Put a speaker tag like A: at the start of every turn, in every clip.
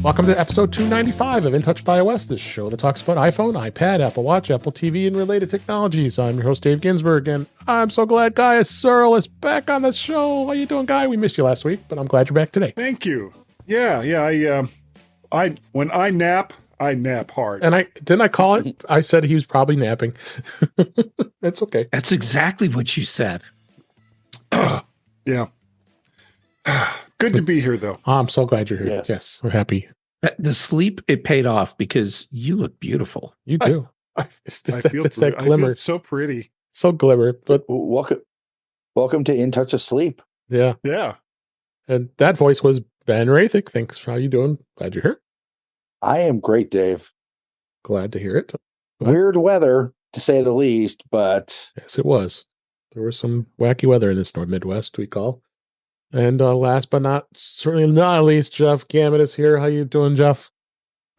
A: Welcome to episode 295 of In Touch by iOS, this show that talks about iPhone, iPad, Apple Watch, Apple TV, and related technologies. I'm your host, Dave Ginsburg, and I'm so glad Guy Serle is back on the show. How you doing, Guy? We missed you last week, but I'm glad you're back today.
B: Thank you. Yeah. When I nap hard.
A: And didn't I call it? I said he was probably napping. That's okay.
C: That's exactly what you said.
B: Yeah. Good to be here, though.
A: I'm so glad you're here. Yes, we're happy.
C: The sleep, it paid off because you look beautiful.
A: You do. It's that glimmer.
B: I feel so pretty.
A: So glimmer, but
D: welcome to In Touch Asleep.
A: Yeah. And that voice was Ben Roethig. Thanks. How you doing? Glad you're here.
D: I am great, Dave.
A: Glad to hear it.
D: Weird weather, to say the least, but...
A: Yes, it was. There was some wacky weather in this Midwest, we call. And last but certainly not least, Jeff Gamet is here. How you doing, Jeff?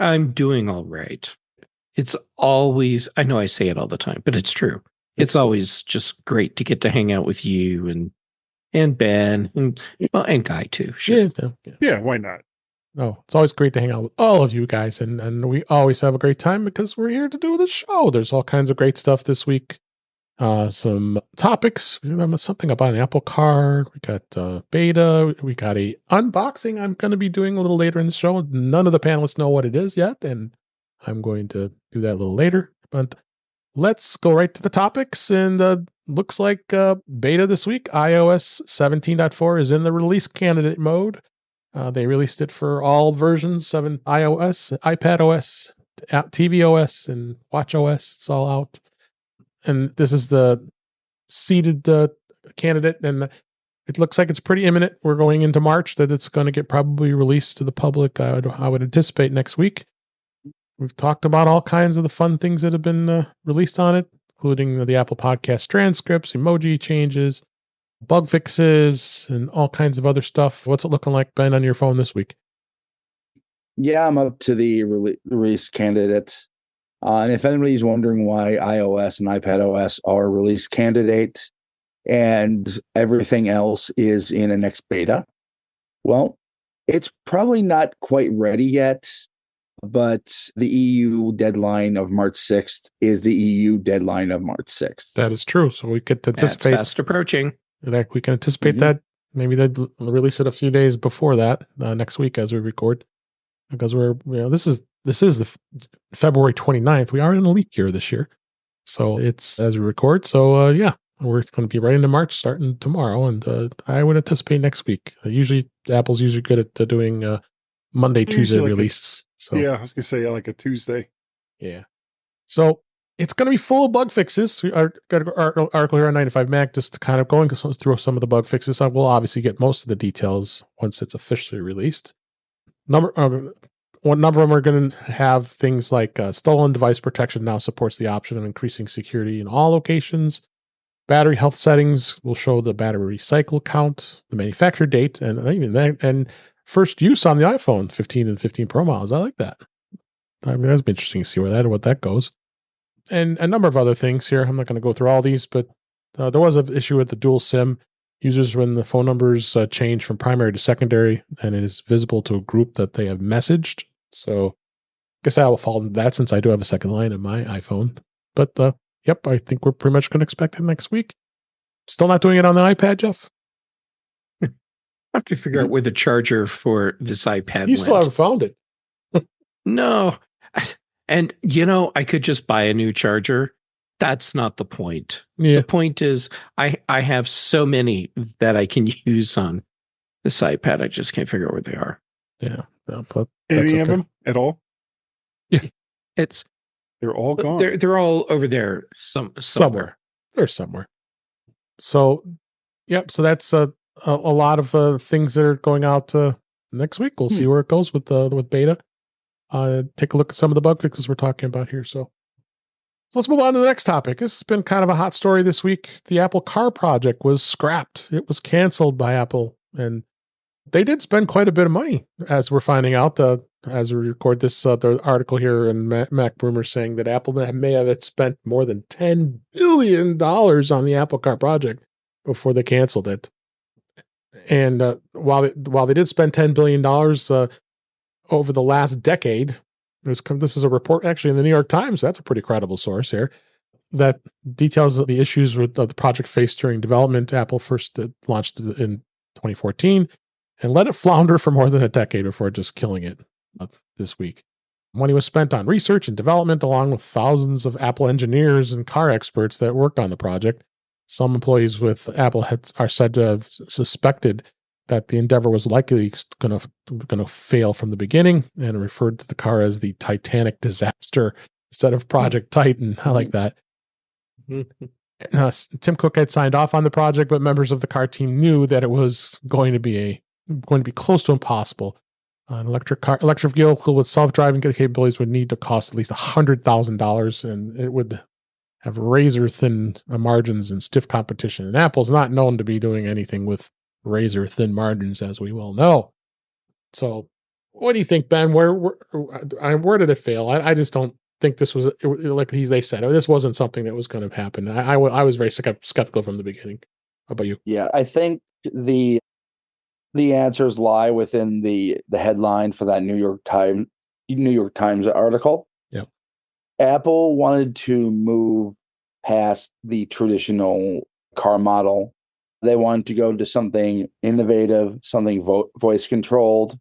C: I'm doing all right. It's always, I know I say it all the time, but it's true. It's always just great to get to hang out with you and Ben and Guy too. Sure.
B: Yeah, why not?
A: No, it's always great to hang out with all of you guys, and we always have a great time because we're here to do the show. There's all kinds of great stuff this week. Some topics. We have something about an Apple Card. We got beta. We got a unboxing I'm going to be doing a little later in the show. None of the panelists know what it is yet, and I'm going to do that a little later. But let's go right to the topics. And looks like beta this week. iOS 17.4 is in the release candidate mode. They released it for all versions of an iOS, iPad OS, TV OS, and Watch OS. It's all out. And this is the seeded candidate, and it looks like it's pretty imminent. We're going into March that it's going to get probably released to the public. I would anticipate next week. We've talked about all kinds of the fun things that have been released on it, including the Apple Podcast transcripts, emoji changes, bug fixes, and all kinds of other stuff. What's it looking like, Ben, on your phone this week?
D: Yeah, I'm up to the release candidate. And if anybody's wondering why iOS and iPad OS are release candidate and everything else is in a next beta, well, it's probably not quite ready yet, but the EU deadline of March 6th is the EU deadline of March 6th.
A: That is true. So we could anticipate.
C: That's fast approaching.
A: Like we can anticipate that. Maybe they'd release it a few days before that, next week as we record, because this is the February 29th. We are in a leap year this year. So it's as we record. So we're going to be right into March starting tomorrow. And I would anticipate next week. Apple's usually good at doing Monday, Tuesday releases. So
B: yeah, I was going to say like a Tuesday.
A: Yeah. So it's going to be full of bug fixes. We got an article here on 95Mac just kind of going through some of the bug fixes. I will obviously get most of the details once it's officially released. One number of them are going to have things like stolen device protection now supports the option of increasing security in all locations. Battery health settings will show the battery cycle count, the manufacture date, and first use on the iPhone 15 and 15 Pro models. I like that. I mean, that's interesting to see what that goes. And a number of other things here. I'm not going to go through all these, but there was an issue with the dual SIM. Users, when the phone numbers change from primary to secondary, and it is visible to a group that they have messaged. So I guess I will fall into that since I do have a second line in my iPhone. But I think we're pretty much going to expect it next week. Still not doing it on the iPad, Jeff?
C: I have to figure out where the charger for this iPad
A: You still haven't found it.
C: No. And, I could just buy a new charger. That's not the point.
A: Yeah.
C: The point is I have so many that I can use on this iPad. I just can't figure out where they are.
A: Yeah. But
B: any of them at all?
A: Yeah.
B: They're all gone.
C: They're all over there somewhere.
A: They're somewhere. So, yep. So that's a lot of things that are going out next week. We'll see where it goes with beta. Take a look at some of the bug fixes we're talking about here. So let's move on to the next topic. This has been kind of a hot story this week. The Apple Car project was scrapped. It was canceled by Apple, and they did spend quite a bit of money, as we're finding out as we record this the article here in Mac Rumors saying that Apple may have spent more than $10 billion on the Apple Car project before they canceled it. And while they did spend $10 billion, over the last decade, this is a report actually in the New York Times. That's a pretty credible source here that details the issues with the project faced during development. Apple first launched it in 2014 and let it flounder for more than a decade before just killing it this week. Money was spent on research and development, along with thousands of Apple engineers and car experts that worked on the project. Some employees with Apple are said to have suspected that the endeavor was likely going to fail from the beginning, and referred to the car as the Titanic disaster instead of Project Titan. I like that. Tim Cook had signed off on the project, but members of the car team knew that it was going to be close to impossible. An electric vehicle with self-driving capabilities would need to cost at least $100,000, and it would have razor-thin margins and stiff competition. And Apple's not known to be doing anything with razor-thin margins, as we well know. So, what do you think, Ben? Where did it fail? I just don't think this was like they said. This wasn't something that was going to happen. I was very skeptical from the beginning. How about you?
D: Yeah, I think the answers lie within the headline for that New York Times article.
A: Yeah.
D: Apple wanted to move past the traditional car model. They wanted to go to something innovative, something voice controlled.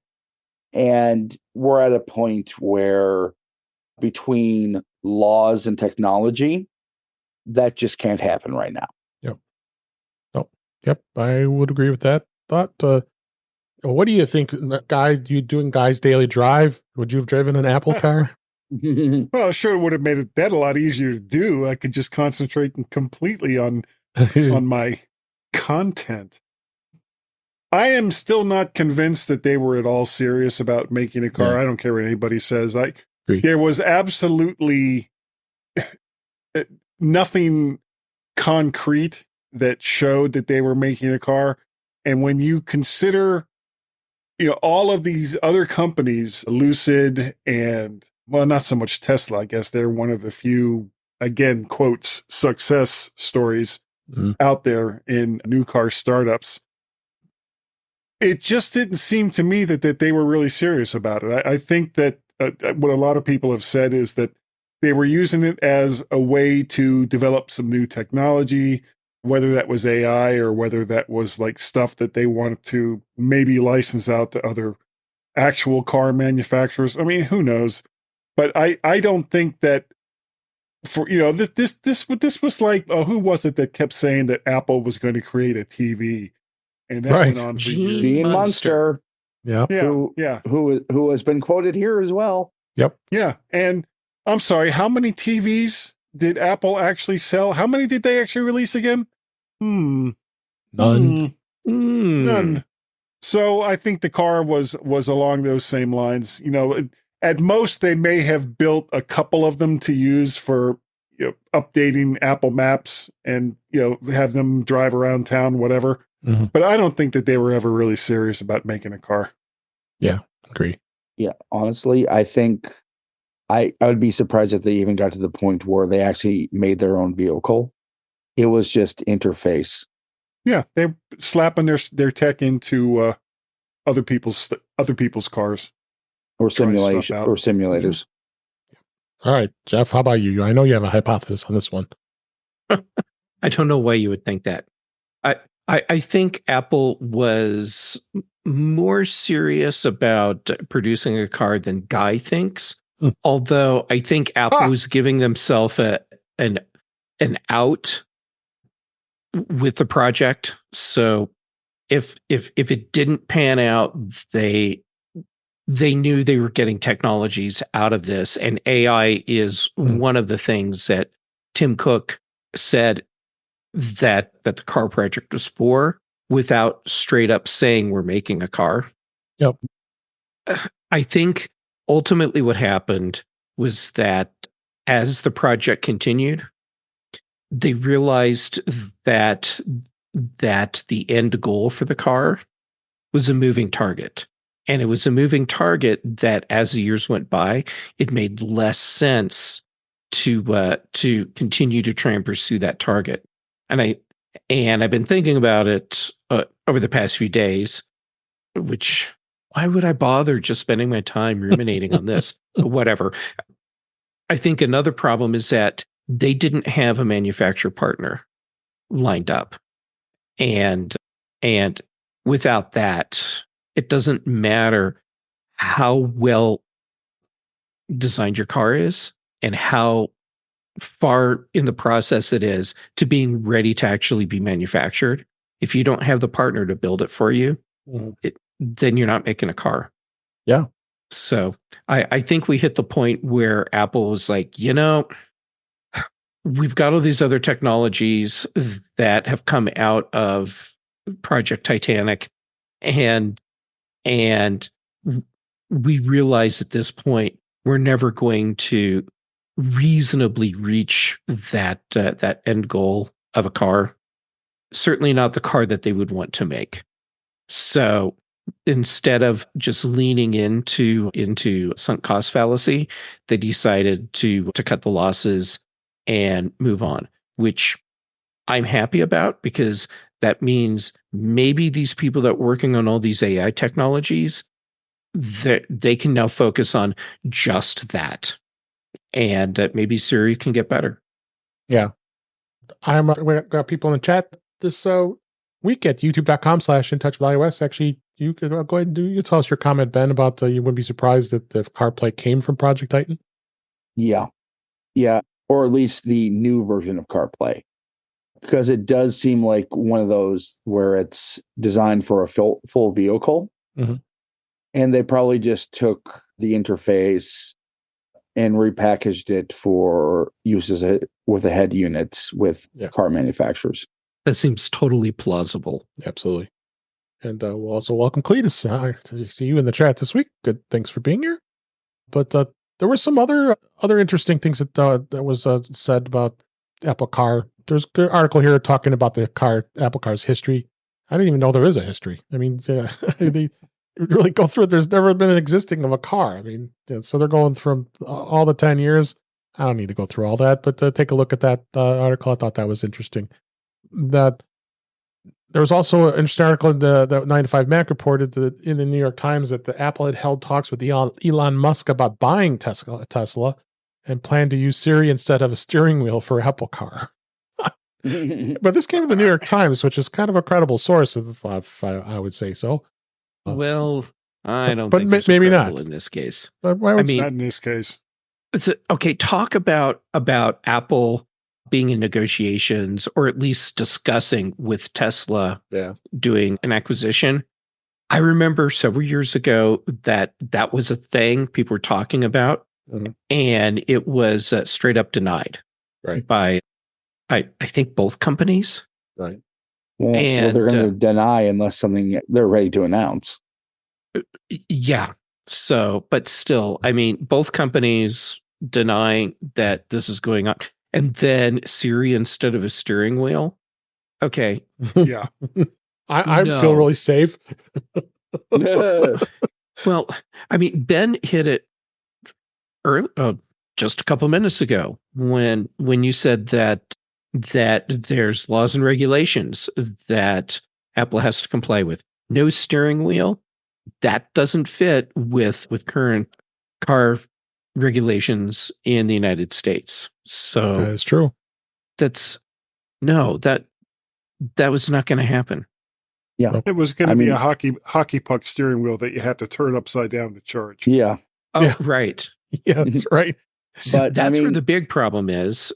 D: And we're at a point where between laws and technology, that just can't happen right now.
A: Yep. Oh, yep. I would agree with that thought. What do you think, Guy? You doing Guy's daily drive? Would you have driven an Apple car?
B: Well, sure, it would have made that a lot easier to do. I could just concentrate completely on my content. I am still not convinced that they were at all serious about making a car. Yeah. I don't care what anybody says. There was absolutely nothing concrete that showed that they were making a car. And when you consider, all of these other companies, Lucid and, well, not so much Tesla, I guess they're one of the few, again, quotes, success stories out there in new car startups. It just didn't seem to me that they were really serious about it. I think that what a lot of people have said is that they were using it as a way to develop some new technology, whether that was AI or whether that was like stuff that they wanted to maybe license out to other actual car manufacturers. I mean, who knows? But I don't think that for, this was like, who was it that kept saying that Apple was going to create a TV? And that went on for years.
D: Gene Munster.
A: Yeah.
D: Who has been quoted here as well.
A: Yep.
B: Yeah. And I'm sorry, how many TVs did Apple actually sell? How many did they actually release again?
A: None.
B: None. So I think the car was along those same lines. At most they may have built a couple of them to use for updating Apple Maps and have them drive around town, whatever. Mm-hmm. But I don't think that they were ever really serious about making a car.
A: Yeah, agree.
D: Yeah, honestly, I think I would be surprised if they even got to the point where they actually made their own vehicle. It was just interface.
B: Yeah, they're slapping their tech into other people's cars
D: or simulators.
A: All right, Jeff, how about you? I know you have a hypothesis on this one.
C: I don't know why you would think that. I think Apple was more serious about producing a car than Guy thinks. Although I think Apple was giving themselves an out with the project. So if it didn't pan out, they knew they were getting technologies out of this, and AI is one of the things that Tim Cook said that the car project was for, without straight up saying we're making a car.
A: Yep.
C: I think ultimately what happened was that as the project continued, they realized that the end goal for the car was a moving target. And it was a moving target that as the years went by, it made less sense to continue to try and pursue that target. And I've been thinking about it over the past few days, which why would I bother just spending my time ruminating on this? Whatever. I think another problem is that they didn't have a manufacturer partner lined up. And without that, it doesn't matter how well designed your car is and how far in the process it is to being ready to actually be manufactured. If you don't have the partner to build it for you, then you're not making a car.
A: Yeah.
C: So I think we hit the point where Apple was like, we've got all these other technologies that have come out of Project Titanic, and we realize at this point we're never going to reasonably reach that end goal of a car. Certainly not the car that they would want to make. So instead of just leaning into sunk cost fallacy, they decided to cut the losses and move on, which I'm happy about, because that means maybe these people that are working on all these AI technologies, they can now focus on just that. And maybe Siri can get better.
A: Yeah. We got people in the chat this week at youtube.com/intouchwithios. Actually, you could go ahead and you tell us your comment, Ben, about you wouldn't be surprised that the CarPlay came from Project Titan.
D: Yeah. Or at least the new version of CarPlay, because it does seem like one of those where it's designed for a full vehicle.
A: Mm-hmm.
D: And they probably just took the interface and repackaged it for uses with the head units with car manufacturers.
C: That seems totally plausible.
A: Absolutely. And we'll also welcome Cletus. To see you in the chat this week. Good. Thanks for being here. But there were some other interesting things that was said about Apple Car. There's a good article here talking about the Apple Car's history. I didn't even know there is a history. I mean, they really go through it. There's never been an existing of a car. I mean, so they're going from all the 10 years. I don't need to go through all that, but take a look at that article. I thought that was interesting. That there was also an interesting article that 9 to 5 Mac reported that in the New York Times that the Apple had held talks with Elon Musk about buying Tesla and planned to use Siri instead of a steering wheel for Apple Car. But this came from the New York Times, which is kind of a credible source, if I would say so.
C: Well, I don't
A: but
C: think
A: maybe not
C: in this case.
A: But why would
B: not in this case.
C: Okay, talk about Apple being in negotiations, or at least discussing with Tesla doing an acquisition. I remember several years ago that was a thing people were talking about, and it was straight up denied by, I think, both companies.
A: Right.
D: Well, they're going to deny unless something they're ready to announce.
C: Yeah. So, but still, I mean, both companies denying that this is going on. And then Siri instead of a steering wheel. Okay.
B: Yeah.
A: I feel really safe.
C: Well, I mean, Ben hit it just a couple minutes ago when you said that there's laws and regulations that Apple has to comply with. No steering wheel. That doesn't fit with current car regulations in the United States. So
A: that is true.
C: That was not going to happen.
D: Yeah.
B: It was going to be a hockey puck steering wheel that you have to turn upside down to charge.
D: Yeah.
C: Oh, yeah. Right.
A: Yeah, that's right.
C: But that's where the big problem is.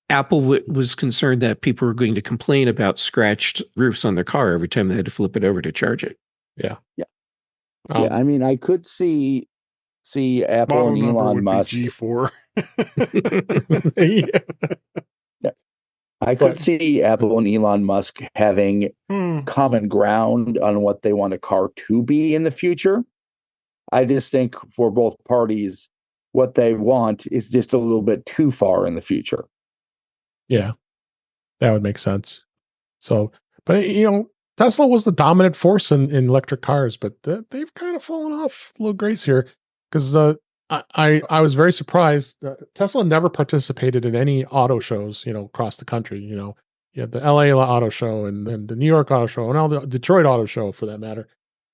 C: Apple was concerned that people were going to complain about scratched roofs on their car every time they had to flip it over to charge it.
A: Yeah.
D: Yeah. I mean, I could see Apple and Elon Musk.
B: G4.
D: I could see Apple and Elon Musk having common ground on what they want a car to be in the future. I just think for both parties, what they want is just a little bit too far in the future.
A: Yeah, that would make sense. So, but Tesla was the dominant force in electric cars, but they've kind of fallen off a little grace here because I was very surprised. Tesla never participated in any auto shows, across the country. You had the LA Auto Show and the New York Auto Show and all the Detroit Auto Show for that matter,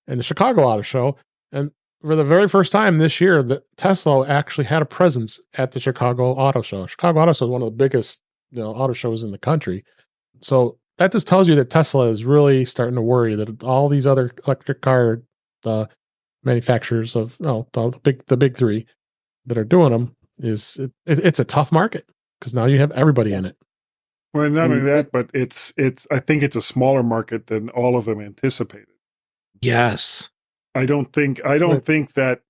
A: and the Chicago Auto Show. And for the very first time this year, the Tesla actually had a presence at the Chicago Auto Show. Chicago Auto Show is one of the biggest auto shows in the country. So that just tells you that Tesla is really starting to worry that all these other electric car manufacturers of the big three that are doing them it's a tough market because now you have everybody in it.
B: Well, not only that, but it's I think it's a smaller market than all of them anticipated.
C: Yes.
B: I don't think that.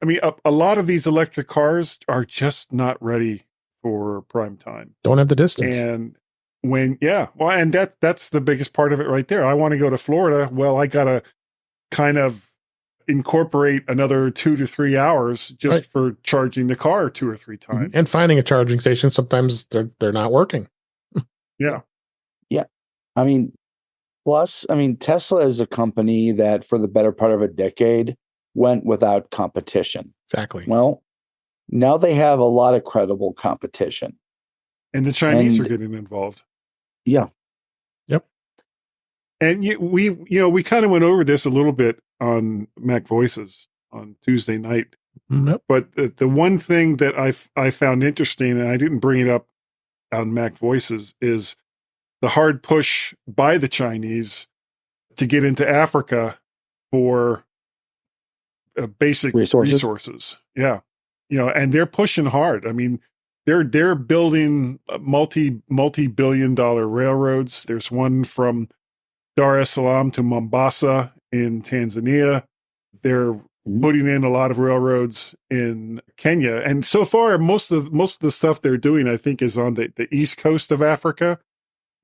B: I mean, a lot of these electric cars are just not ready for prime time.
A: Don't have the distance.
B: And and that's the biggest part of it right there. I want to go to Florida. Well, I gotta kind of incorporate another 2 to 3 hours just for charging the car 2 or 3 times.
A: And finding a charging station, sometimes they're not working.
B: Yeah.
D: I mean, plus, Tesla is a company that for the better part of a decade went without competition.
A: Exactly.
D: Well, now they have a lot of credible competition.
B: And the Chinese are getting involved.
D: Yeah.
A: Yep.
B: And we kind of went over this a little bit on Mac Voices on Tuesday night.
A: Yep.
B: But the one thing that I found interesting, and I didn't bring it up on Mac Voices, is the hard push by the Chinese to get into Africa for basic resources. Yeah. And they're pushing hard. I mean, they're building multi-billion dollar railroads. There's one from Dar es Salaam to Mombasa in Tanzania. They're putting in a lot of railroads in Kenya. And so far, most of the stuff they're doing, I think, is on the east coast of Africa,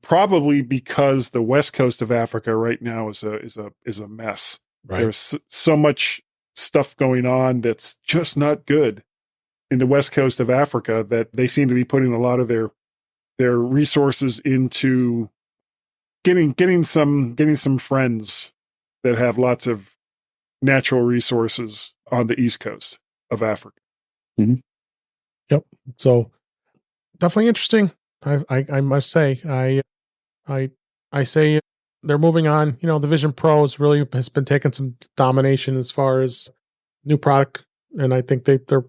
B: probably because the west coast of Africa right now is a mess. Right. There's so much stuff going on that's just not good in the west coast of Africa that they seem to be putting a lot of their resources into getting some friends that have lots of natural resources on the east coast of Africa.
D: Mm-hmm.
A: Yep. So definitely interesting. I must say, I say they're moving on. The Vision Pro has been taking some domination as far as new product, and I think they're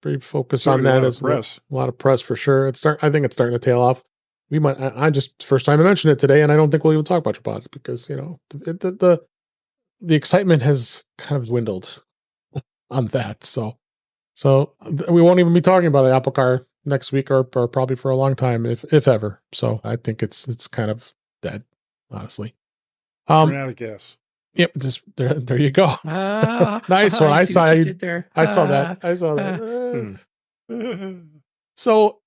A: pretty focused on that as well. A lot of press for sure. I think it's starting to tail off. We might. I just first time I mentioned it today, and I don't think we'll even talk much about it because the excitement has kind of dwindled on that. So we won't even be talking about an Apple car next week or probably for a long time, if ever. So I think it's kind of dead, honestly.
B: Ran out of gas.
A: Yep, just there you go. Nice one. I saw that. So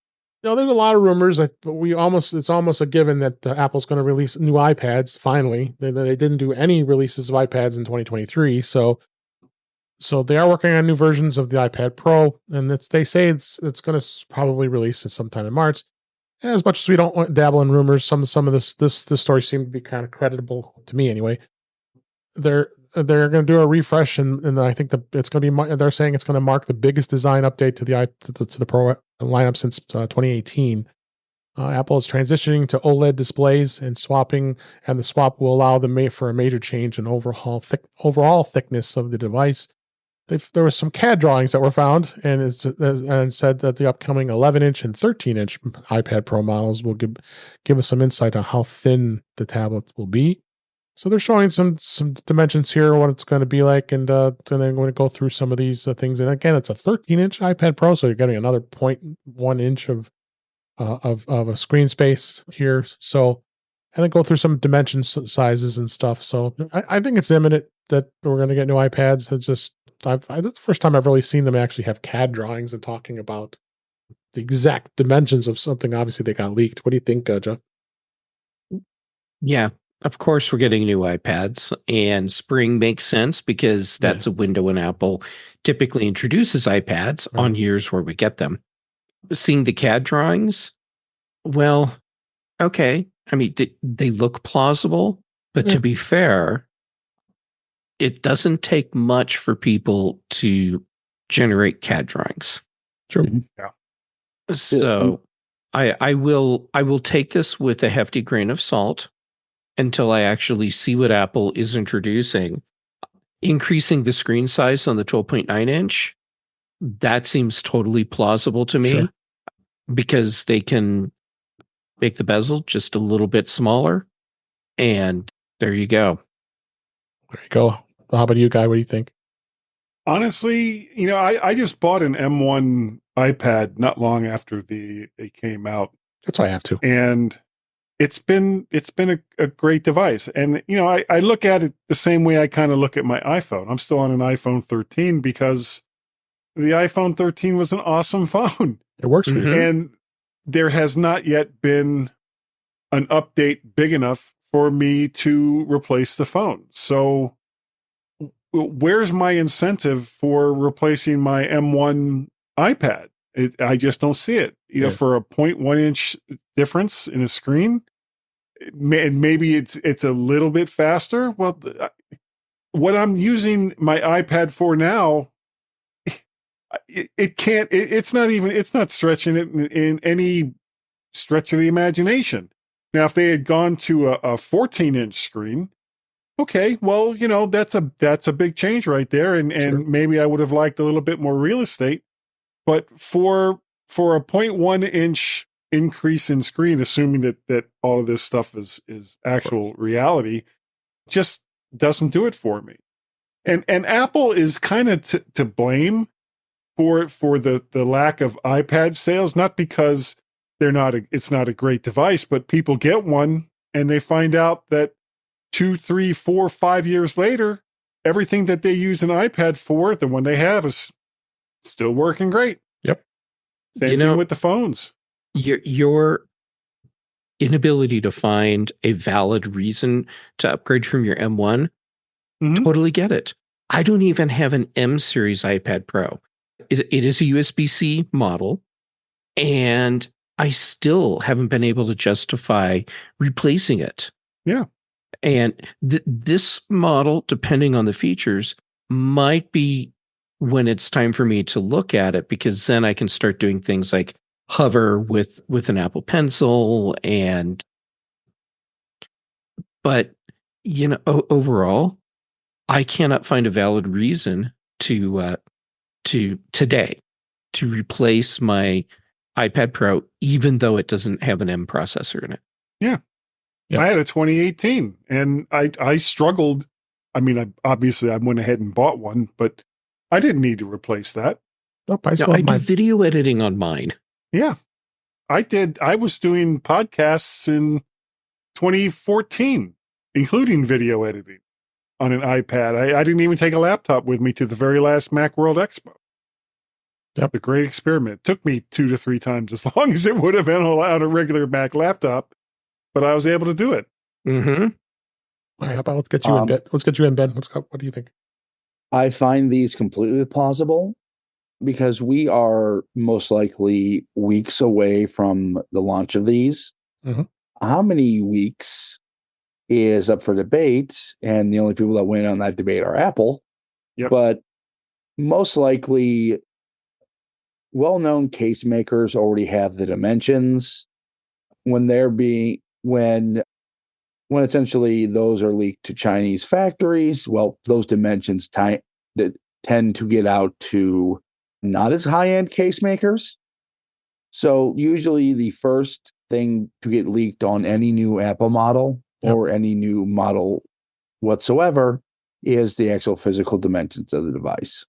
A: there's a lot of rumors that it's almost a given that Apple's going to release new iPads finally. They didn't do any releases of iPads in 2023, so they are working on new versions of the iPad Pro, and they say it's going to probably release it sometime in March. And as much as we don't dabble in rumors, some of this story seemed to be kind of creditable to me anyway. They're going to do a refresh, and I think it's going to be. They're saying it's going to mark the biggest design update to the Pro lineup since 2018. Apple is transitioning to OLED displays and swapping, and the swap will allow for a major change in overall thickness of the device. There were some CAD drawings that were found, and said that the upcoming 11-inch and 13-inch iPad Pro models will give us some insight on how thin the tablet will be. So they're showing some dimensions here, what it's going to be like, and then I'm going to go through some of these things. And again, it's a 13-inch iPad Pro, so you're getting another 0.1 inch of a screen space here. So, and then go through some dimensions, sizes, and stuff. So I think it's imminent that we're going to get new iPads. It's just that's the first time I've really seen them actually have CAD drawings and talking about the exact dimensions of something. Obviously, they got leaked. What do you think, Joe?
C: Yeah. Of course, we're getting new iPads, and spring makes sense because that's a window when Apple typically introduces iPads on years where we get them. Seeing the CAD drawings, well, okay. I mean, they look plausible, but to be fair, it doesn't take much for people to generate CAD drawings.
A: True.
B: Yeah.
C: So I will take this with a hefty grain of salt until I actually see what Apple is introducing. Increasing the screen size on the 12.9 inch, that seems totally plausible to me.
A: Sure.
C: Because they can make the bezel just a little bit smaller, and there you go.
A: There you go. How about you, Guy? What do you think?
B: Honestly, I just bought an M1 iPad not long after they came out,
A: That's why I have to.
B: and it's been a great device. And I look at it the same way I kind of look at my iPhone. I'm still on an iPhone 13 because the iPhone 13 was an awesome phone.
A: It works for you.
B: And there has not yet been an update big enough for me to replace the phone. So where's my incentive for replacing my M1 iPad? I just don't see it. For a 0.1 inch difference in a screen, and maybe it's a little bit faster. Well, what I'm using my iPad for now, it can't. It's not stretching it in any stretch of the imagination. Now, if they had gone to a 14-inch screen, okay, well, that's a big change right there, and
A: Sure.
B: maybe I would have liked a little bit more real estate. But for a 0.1 inch increase in screen, assuming that all of this stuff is actual reality, just doesn't do it for me. And Apple is kind of to blame for the lack of iPad sales, not because it's not a great device, but people get one and they find out that 2, 3, 4, 5 years later, everything that they use an iPad for, the one they have, is still working great.
A: Yep.
B: Same thing with the phones.
C: Your inability to find a valid reason to upgrade from your M1, totally get it. I don't even have an M series iPad Pro. It is a USB-C model, and I still haven't been able to justify replacing it.
B: Yeah.
C: And this model, depending on the features, might be when it's time for me to look at it, because then I can start doing things like hover with an Apple Pencil. But overall, I cannot find a valid reason to today to replace my iPad Pro, even though it doesn't have an M processor in it.
B: Yeah.
A: Yep.
B: I had a 2018 and I struggled. I mean, I went ahead and bought one, but I didn't need to replace that.
A: Nope, I
C: do video editing on mine.
B: Yeah, I did. I was doing podcasts in 2014, including video editing on an iPad. I didn't even take a laptop with me to the very last Macworld Expo.
A: Yep.
B: A great experiment. It took me 2 to 3 times as long as it would have been on a regular Mac laptop, but I was able to do it.
C: Mm-hmm.
A: All right, how about let's get you in bed. Let's get you in bed. What do you think?
D: I find these completely plausible because we are most likely weeks away from the launch of these.
A: Mm-hmm.
D: How many weeks is up for debate? And the only people that win on that debate are Apple.
B: Yep.
D: But most likely, well-known case makers already have the dimensions. When essentially those are leaked to Chinese factories, well, those dimensions tend to get out to not as high-end case makers. So usually the first thing to get leaked on any new Apple model or any new model whatsoever is the actual physical dimensions of the device.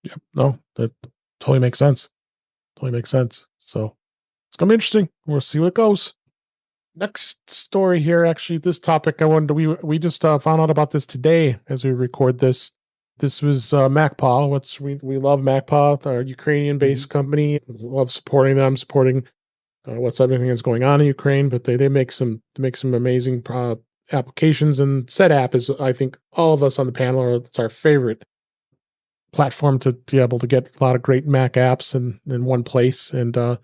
A: Yep. No, that totally makes sense. So it's going to be interesting. We'll see what goes. Next story here, actually, this topic I wanted to, we just found out about this today as we record this. This was MacPaw, which we love MacPaw, our Ukrainian-based company. Love supporting them, supporting what's everything that's going on in Ukraine. But they make some amazing applications, and SetApp is, I think, all of us on the panel, it's our favorite platform to be able to get a lot of great Mac apps in one place and do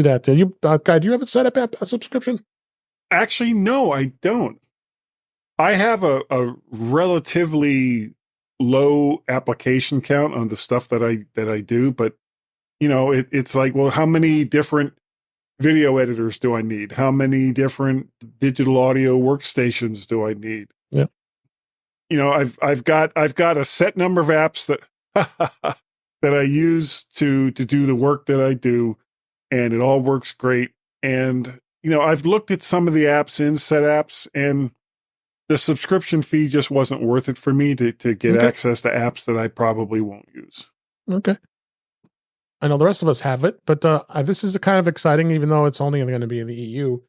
A: that. Do you, Guy? Do you have a SetApp app subscription?
B: Actually, no, I don't. I have a relatively low application count on the stuff that I do, but it's like, well, how many different video editors do I need? How many different digital audio workstations do I need?
A: Yeah.
B: I've got a set number of apps that that I use to do the work that I do, and it all works great. And I've looked at some of the apps in SetApps, and the subscription fee just wasn't worth it for me to get access to apps that I probably won't use.
A: Okay. I know the rest of us have it, but this is kind of exciting, even though it's only going to be in the EU.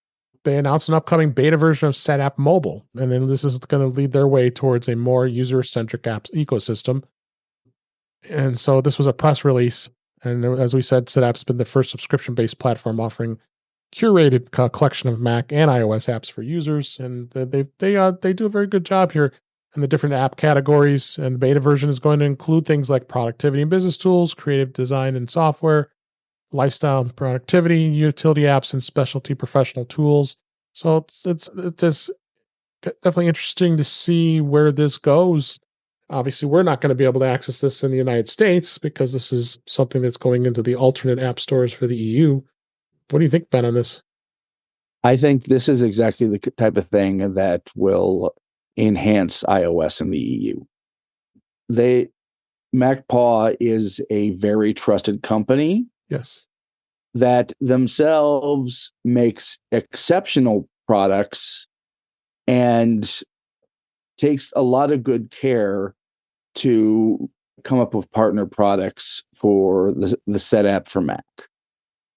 A: They announced an upcoming beta version of SetApp Mobile, and then this is going to lead their way towards a more user-centric apps ecosystem. And so this was a press release, and as we said, SetApp's been the first subscription-based platform offering curated collection of Mac and iOS apps for users, and they do a very good job here in the different app categories. And the beta version is going to include things like productivity and business tools, creative design and software, lifestyle and productivity, utility apps, and specialty professional tools. So it's just definitely interesting to see where this goes. Obviously, we're not going to be able to access this in the United States because this is something that's going into the alternate app stores for the EU. What do you think, Ben, on this?
D: I think this is exactly the type of thing that will enhance iOS in the EU. MacPaw is a very trusted company.
A: Yes.
D: That themselves makes exceptional products and takes a lot of good care to come up with partner products for the SetApp for Mac.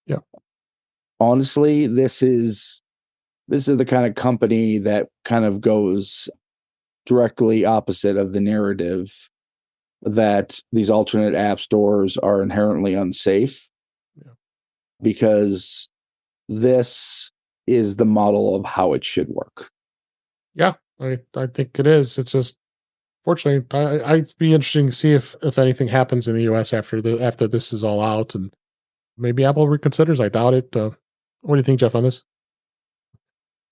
A: Yeah.
D: Honestly, this is the kind of company that kind of goes directly opposite of the narrative that these alternate app stores are inherently unsafe.
A: Yeah.
D: Because this is the model of how it should work.
A: Yeah, I think it is. It's just, fortunately, I'd be interesting to see if anything happens in the US after this is all out, and maybe Apple reconsiders. I doubt it. What do you think, Jeff, on this?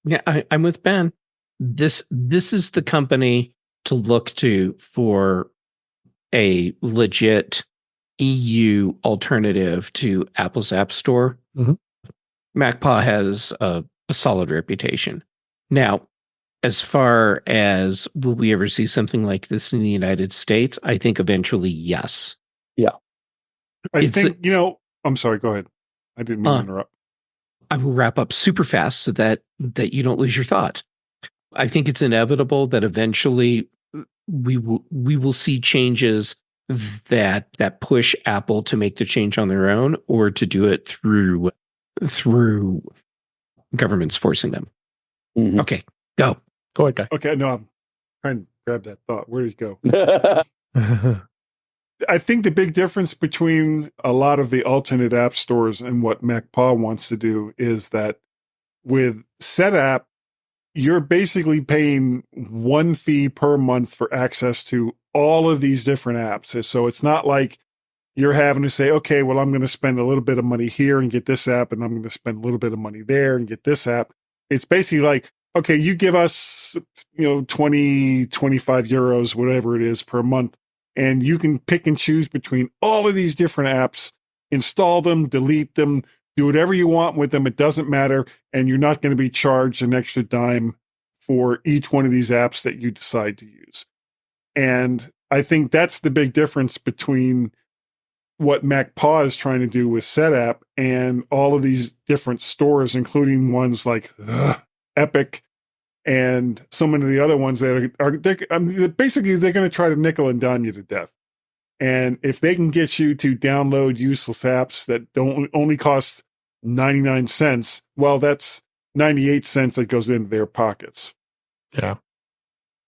C: Yeah, I'm with Ben. This is the company to look to for a legit EU alternative to Apple's App Store.
A: Mm-hmm.
C: MacPaw has a solid reputation. Now, as far as will we ever see something like this in the United States, I think eventually, yes.
D: Yeah.
B: I think, I'm sorry, go ahead. I didn't mean to interrupt.
C: I will wrap up super fast so that you don't lose your thought. I think it's inevitable that eventually we will see changes that push Apple to make the change on their own or to do it through governments forcing them.
D: Mm-hmm.
C: Okay, go
A: ahead, Guy.
B: Okay, no, I'm trying to grab that thought. Where did it go? I think the big difference between a lot of the alternate app stores and what MacPaw wants to do is that with SetApp, you're basically paying one fee per month for access to all of these different apps. So it's not like you're having to say, okay, well, I'm going to spend a little bit of money here and get this app, and I'm going to spend a little bit of money there and get this app. It's basically like, okay, you give us, 20, 25 euros, whatever it is per month, and you can pick and choose between all of these different apps, install them, delete them, do whatever you want with them. It doesn't matter. And you're not going to be charged an extra dime for each one of these apps that you decide to use. And I think that's the big difference between what MacPaw is trying to do with SetApp and all of these different stores, including ones like Epic and so many of the other ones that basically they're going to try to nickel and dime you to death. And if they can get you to download useless apps that don't only cost 99 cents, well, that's 98 cents that goes into their pockets.
A: Yeah.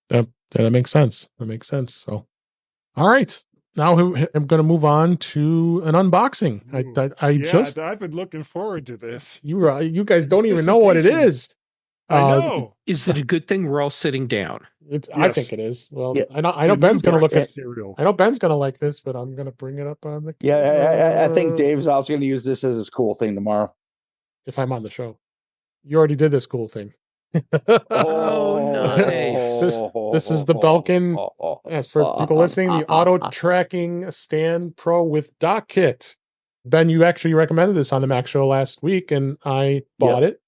A: That makes sense. That makes sense. So, all right. Now I'm going to move on to an unboxing.
B: I've been looking forward to this.
A: You guys don't even know what it is.
B: I know.
C: Is it a good thing we're all sitting down?
A: Yes. I think it is. Well,
D: yeah.
A: I know Ben's going to look at
B: cereal.
A: I know Ben's going to like this, but I'm going to bring it up on the.
D: Yeah, I think Dave's also going to use this as his cool thing tomorrow.
A: If I'm on the show, you already did this cool thing.
C: Oh, nice.
A: This is the Belkin. As for people listening, the auto tracking stand pro with DockKit. Ben, you actually recommended this on the Mac Show last week, and I bought it,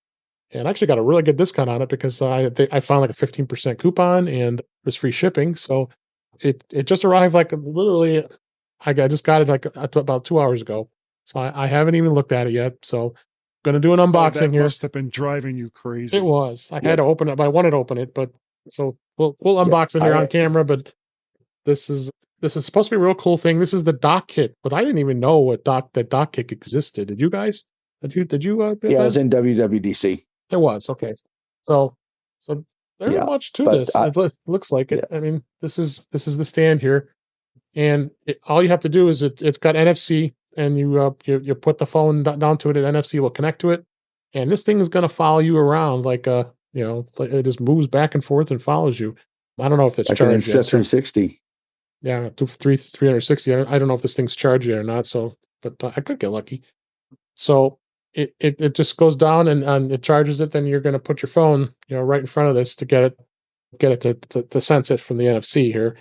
A: and actually got a really good discount on it because I found like a 15% coupon and it was free shipping. So it just arrived like literally. I just got it like about 2 hours ago, so I haven't even looked at it yet. So going to do an unboxing
B: that
A: here.
B: must have been driving you crazy.
A: It was. I had to open it, but I wanted to open it. But so we'll unbox it here on camera. But this is supposed to be a real cool thing. This is the DockKit, but I didn't even know that DockKit existed. Did you guys? Did you?
D: Yeah, it was in WWDC.
A: It was okay. So there's much to this. It looks like it. I mean, this is the stand here, and all you have to do is it's got NFC, and you put the phone down to it, and NFC will connect to it, and this thing is going to follow you around like it just moves back and forth and follows you. I don't know if it's
D: like
A: charged yet.
D: 360.
A: Yeah, 360. I don't know if this thing's charged yet or not. So, but I could get lucky. So it just goes down and it charges it. Then you're going to put your phone, right in front of this to get it to sense it from the NFC here.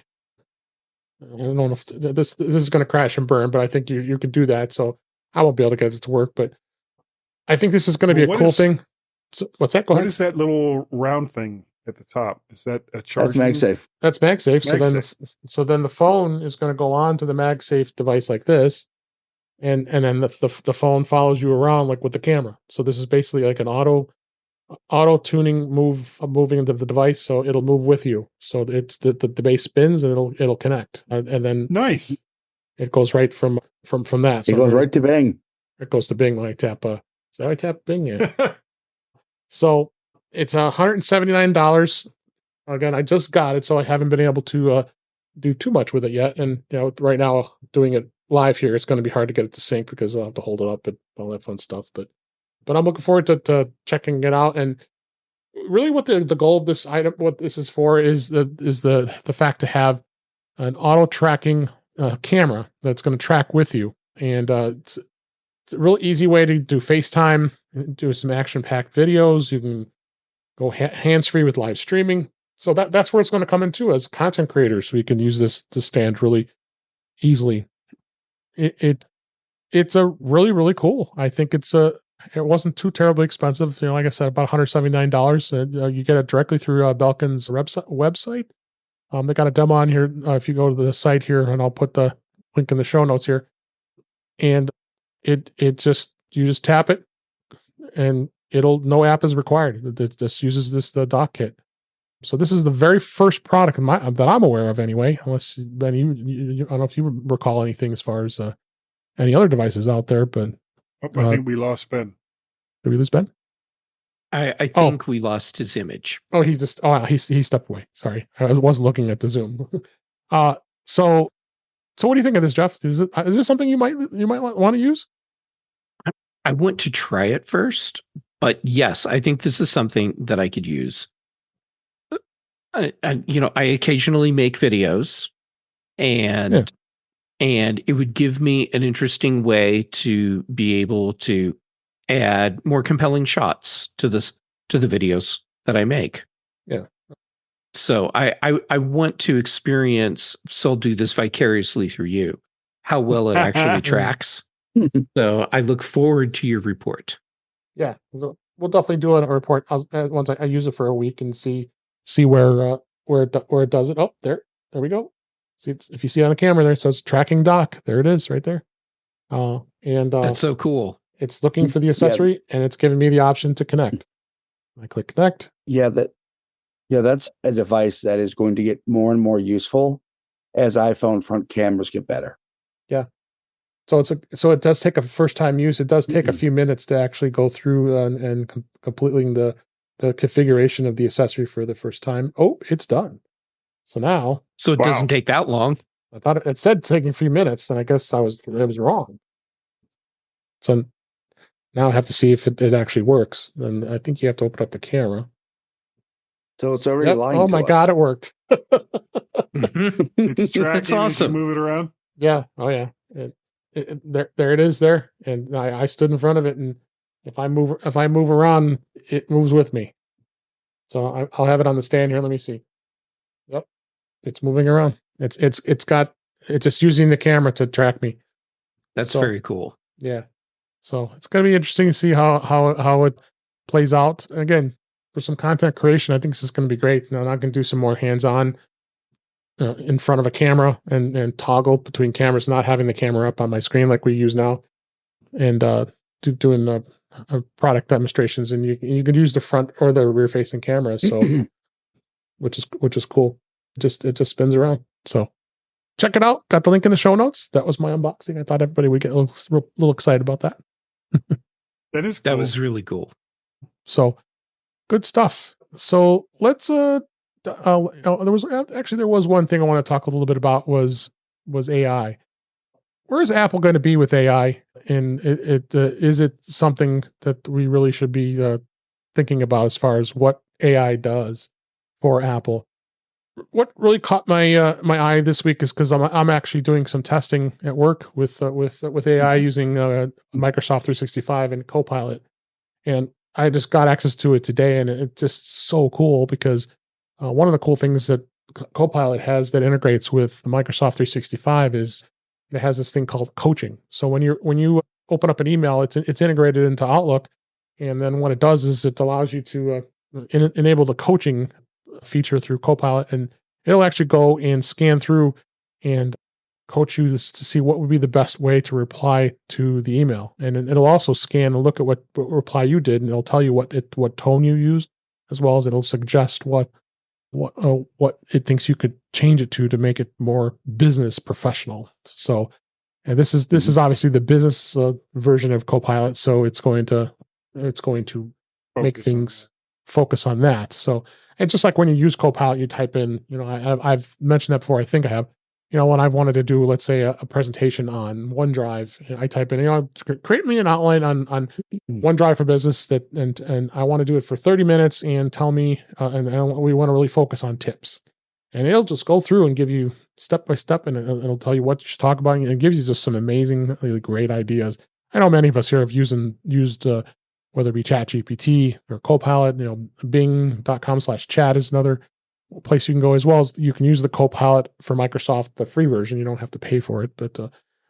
A: I don't know if this is going to crash and burn, but I think you could do that. So I won't be able to get it to work, but I think this is going to be a cool thing. So, what's that? Go ahead.
B: What is that little round thing at the top? Is that a charging?
D: That's MagSafe.
A: That's MagSafe. So then the phone is going to go on to the MagSafe device like this, and then the phone follows you around like with the camera. So this is basically like an auto tuning moving into the device, so it'll move with you. So it's the base spins and it'll connect, and then
B: nice.
A: It goes right from that. So
D: it goes right to Bing.
A: It goes to Bing when I tap. Is that I tap Bing? Yeah. So it's $179. Again, I just got it, so I haven't been able to do too much with it yet. And right now, doing it live here, it's going to be hard to get it to sync because I'll have to hold it up and all that fun stuff. But I'm looking forward to checking it out. And really, what the goal of this item, what this is for, is the fact to have an auto tracking camera that's going to track with you, and it's a real easy way to do FaceTime, do some action-packed videos. You can go hands-free with live streaming. So that's where it's going to come into as content creators. We can use this stand really easily. It's a really, really cool. I think it wasn't too terribly expensive. Like I said, about $179. You get it directly through Belkin's website. They got a demo on here. If you go to the site here, and I'll put the link in the show notes here, and you just tap it, and no app is required. It just uses the DockKit. So this is the very first product that I'm aware of, anyway. Unless Ben, I don't know if you recall anything as far as any other devices out there. But
B: I think we lost Ben.
A: Did we lose Ben?
C: I think we lost his image.
A: Oh, he stepped away. Sorry, I wasn't looking at the Zoom. So what do you think of this, Jeff? Is this something you might want to use?
C: I want to try it first, but yes, I think this is something that I could use. I occasionally make videos, and it would give me an interesting way to be able to add more compelling shots to the videos that I make.
A: Yeah.
C: So I want to experience, so I'll do this vicariously through you, how well it actually tracks. So I look forward to your report. Yeah, we'll definitely do a report once I use it for a week and see where it does it. Oh, there we go. See, if you see it on the camera there, it says tracking dock. There it is, right there. And that's so cool. It's looking for the accessory, and it's giving me the option to connect. I click connect.
D: That's a device that is going to get more and more useful as iPhone front cameras get better.
A: Yeah. So it does take a first time use. It does take a few minutes to actually go through and completing the configuration of the accessory for the first time. Oh, it's done. So now. So it doesn't take that long. I thought it said taking a few minutes, and I guess I was wrong. So now I have to see if it actually works. And I think you have to open up the camera.
D: So it's already lying.
A: Oh my God, it worked.
B: It's tracking. That's awesome. Move it around.
A: Yeah. Oh yeah. There it is there. And I stood in front of it, and if I move around, it moves with me. So I'll have it on the stand here. Let me see. Yep. It's moving around. It's just using the camera to track me. That's very cool. Yeah. So it's going to be interesting to see how it plays out. Again, for some content creation, I think this is going to be great. Now I can do some more hands-on in front of a camera and toggle between cameras, not having the camera up on my screen like we use now, and doing product demonstrations. And you can use the front or the rear-facing cameras. So which is cool. It just spins around. So check it out. Got the link in the show notes. That was my unboxing. I thought everybody would get a little excited about that.
C: That was really cool.
A: So good stuff. So let's there was one thing I want to talk a little bit about was AI. Where is Apple going to be with AI? And is it something that we really should be thinking about as far as what AI does for Apple? What really caught my my eye this week is because I'm actually doing some testing at work with AI using Microsoft 365 and CoPilot, and I just got access to it today, and it's just so cool because one of the cool things that CoPilot has that integrates with Microsoft 365 is it has this thing called coaching. So when you open up an email, it's integrated into Outlook, and then what it does is it allows you to enable the coaching feature through CoPilot, and it'll actually go and scan through and coach you to see what would be the best way to reply to the email. And it'll also scan and look at what reply you did, and it'll tell you what tone you used, as well as it'll suggest what it thinks you could change it to make it more business professional. So, and this is obviously the business version of CoPilot, so it's going to make things focus on that. So, and just like when you use CoPilot, you type in, I've mentioned that before. I think I have. When I've wanted to do, let's say, a presentation on OneDrive, I type in, create me an outline on OneDrive for Business and I want to do it for 30 minutes and tell me, and we want to really focus on tips. And it'll just go through and give you step by step, and it'll tell you what you should talk about, and it gives you just some amazingly great ideas. I know many of us here have used whether it be ChatGPT or Copilot, Bing.com/chat is another place you can go, as well as you can use the Copilot for Microsoft, the free version. You don't have to pay for it, but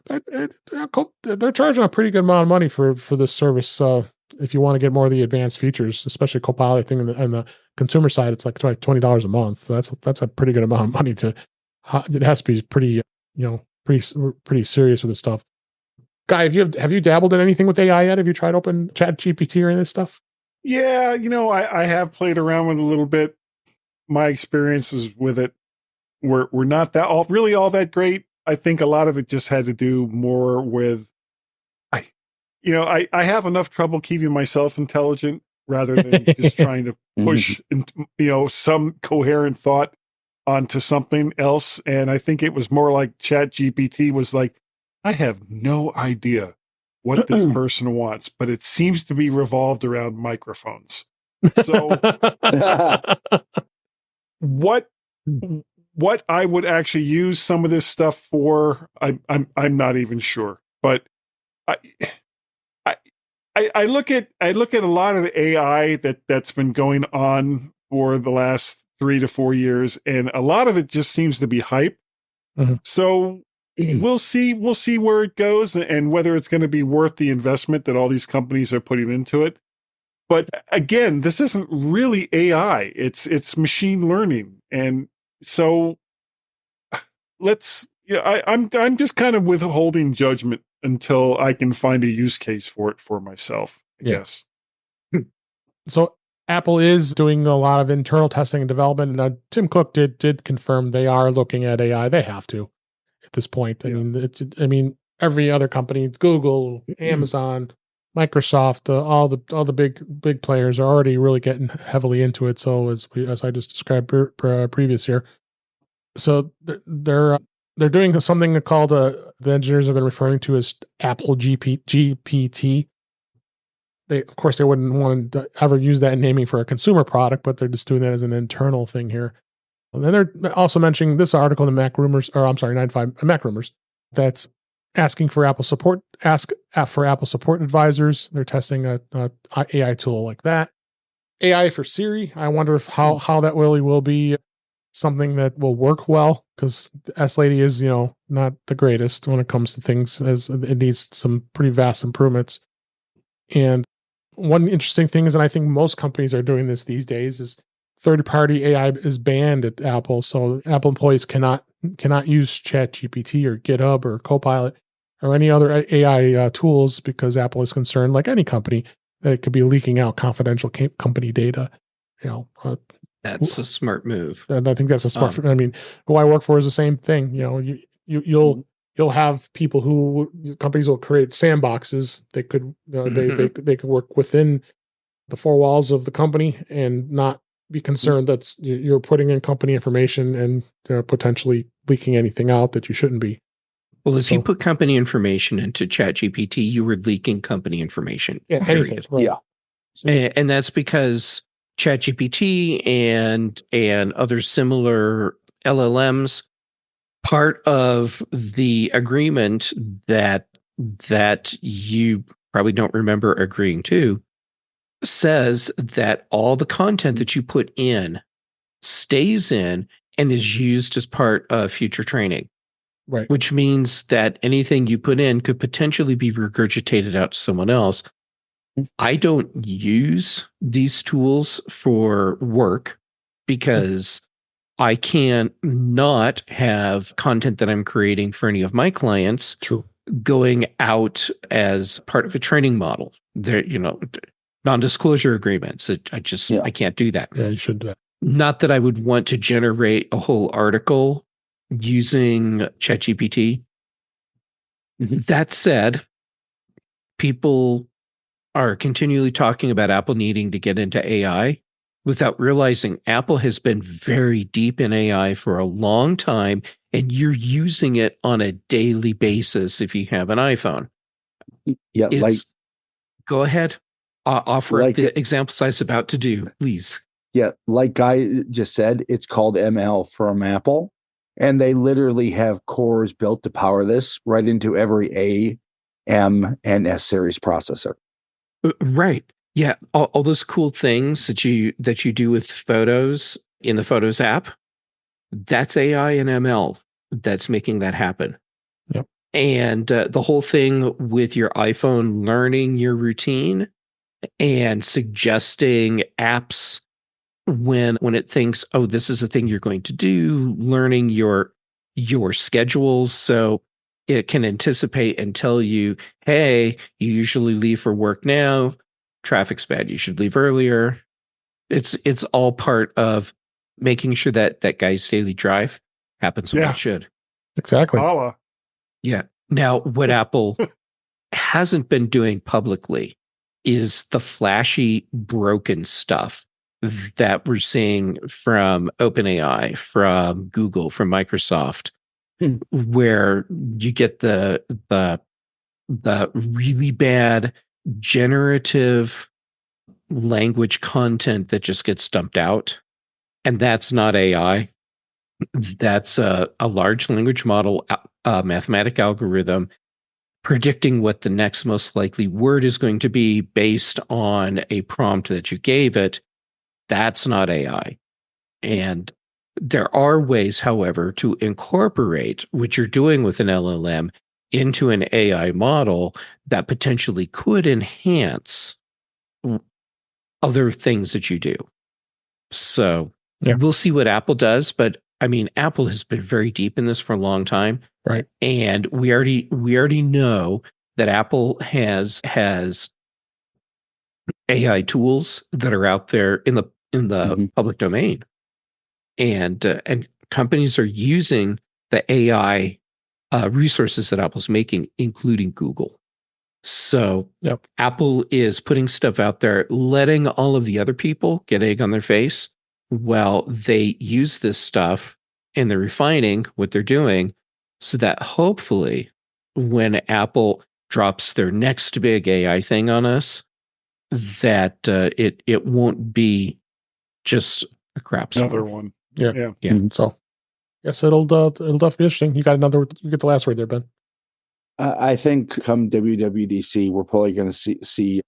A: they're charging a pretty good amount of money for this service. If you want to get more of the advanced features, especially Copilot, I think on the consumer side, it's like $20 a month. So that's a pretty good amount of money it has to be pretty serious with this stuff. Guy, have you dabbled in anything with AI yet? Have you tried open ChatGPT or any of this stuff?
B: Yeah, I have played around with it a little bit. My experiences with it were not all that great. I think a lot of it just had to do more with I have enough trouble keeping myself intelligent rather than just trying to push some coherent thought onto something else. And I think it was more like ChatGPT was like, I have no idea what this person wants, but it seems to be revolved around microphones. So what I would actually use some of this stuff for, I'm not even sure. But I look at a lot of the AI that's been going on for the last 3 to 4 years, and a lot of it just seems to be hype. Mm-hmm. So we'll see where it goes and whether it's going to be worth the investment that all these companies are putting into it. But again, this isn't really AI. It's machine learning. And so I'm just kind of withholding judgment until I can find a use case for it for myself, I guess.
A: So Apple is doing a lot of internal testing and development. And Tim Cook did confirm they are looking at AI. They have to at this point. I mean, every other company, Google, Amazon, Microsoft, all the big players are already really getting heavily into it. So as I just described previous here, so they're doing something called the engineers have been referring to as Apple GPT. Of course, they wouldn't want to ever use that naming for a consumer product, but they're just doing that as an internal thing here. And then they're also mentioning this article in Mac Rumors, 95 Mac Rumors, that's asking for Apple support. Ask for Apple support advisors. They're testing a AI tool like that. AI for Siri. I wonder how that really will be something that will work well, because S Lady is, not the greatest when it comes to things, as it needs some pretty vast improvements. And one interesting thing is, and I think most companies are doing this these days, is third-party AI is banned at Apple. So Apple employees cannot use ChatGPT or GitHub or CoPilot or any other AI tools, because Apple is concerned, like any company, that it could be leaking out confidential company data.
C: That's a smart move.
A: And I think that's a smart. I mean, who I work for is the same thing. You'll have people companies will create sandboxes. They could they could work within the four walls of the company and not be concerned that you're putting in company information and potentially leaking anything out that you shouldn't be.
C: Well, if you put company information into ChatGPT, you were leaking company information.
A: Yeah, anything. Right.
D: Yeah.
C: And that's because ChatGPT and other similar LLMs, part of the agreement that you probably don't remember agreeing to, says that all the content that you put in stays in and is used as part of future training.
A: Right.
C: Which means that anything you put in could potentially be regurgitated out to someone else. I don't use these tools for work because I can't not have content that I'm creating for any of my clients going out as part of a training model. There, non-disclosure agreements. I can't do that.
A: Yeah, you should do that.
C: Not that I would want to generate a whole article using ChatGPT. That said, people are continually talking about Apple needing to get into AI without realizing Apple has been very deep in AI for a long time, and you're using it on a daily basis if you have an iPhone.
D: Yeah,
C: go ahead. Offer up the examples I was about to do, please.
D: Yeah, like Guy just said, it's called ML from Apple. And they literally have cores built to power this right into every A, M, and S series processor.
C: Right. Yeah. All those cool things that you do with photos in the Photos app, that's AI and ML that's making that happen.
A: Yep.
C: And the whole thing with your iPhone learning your routine and suggesting apps when it thinks, oh, this is a thing you're going to do, learning your schedules, so it can anticipate and tell you, hey, you usually leave for work now, traffic's bad, you should leave earlier. It's all part of making sure that guy's daily drive happens when it should.
A: Exactly.
B: Holla.
C: Yeah. Now, what Apple hasn't been doing publicly is the flashy, broken stuff that we're seeing from OpenAI, from Google, from Microsoft, where you get the really bad generative language content that just gets dumped out. And that's not AI. That's a large language model, a mathematic algorithm predicting what the next most likely word is going to be based on a prompt that you gave it. That's not AI. And there are ways, however, to incorporate what you're doing with an LLM into an AI model that potentially could enhance other things that you do. So we'll see what Apple does, but I mean, Apple has been very deep in this for a long time.
A: Right.
C: And we already know that Apple has AI tools that are out there in the public domain. And companies are using the AI resources that Apple's making, including Google. So Apple is putting stuff out there, letting all of the other people get egg on their face while they use this stuff and they're refining what they're doing so that hopefully when Apple drops their next big AI thing on us, that it won't be just a crap storm.
B: Another one.
A: Yeah. So yes, it'll definitely be interesting. You get the last word there, Ben.
D: I think come WWDC, we're probably going to see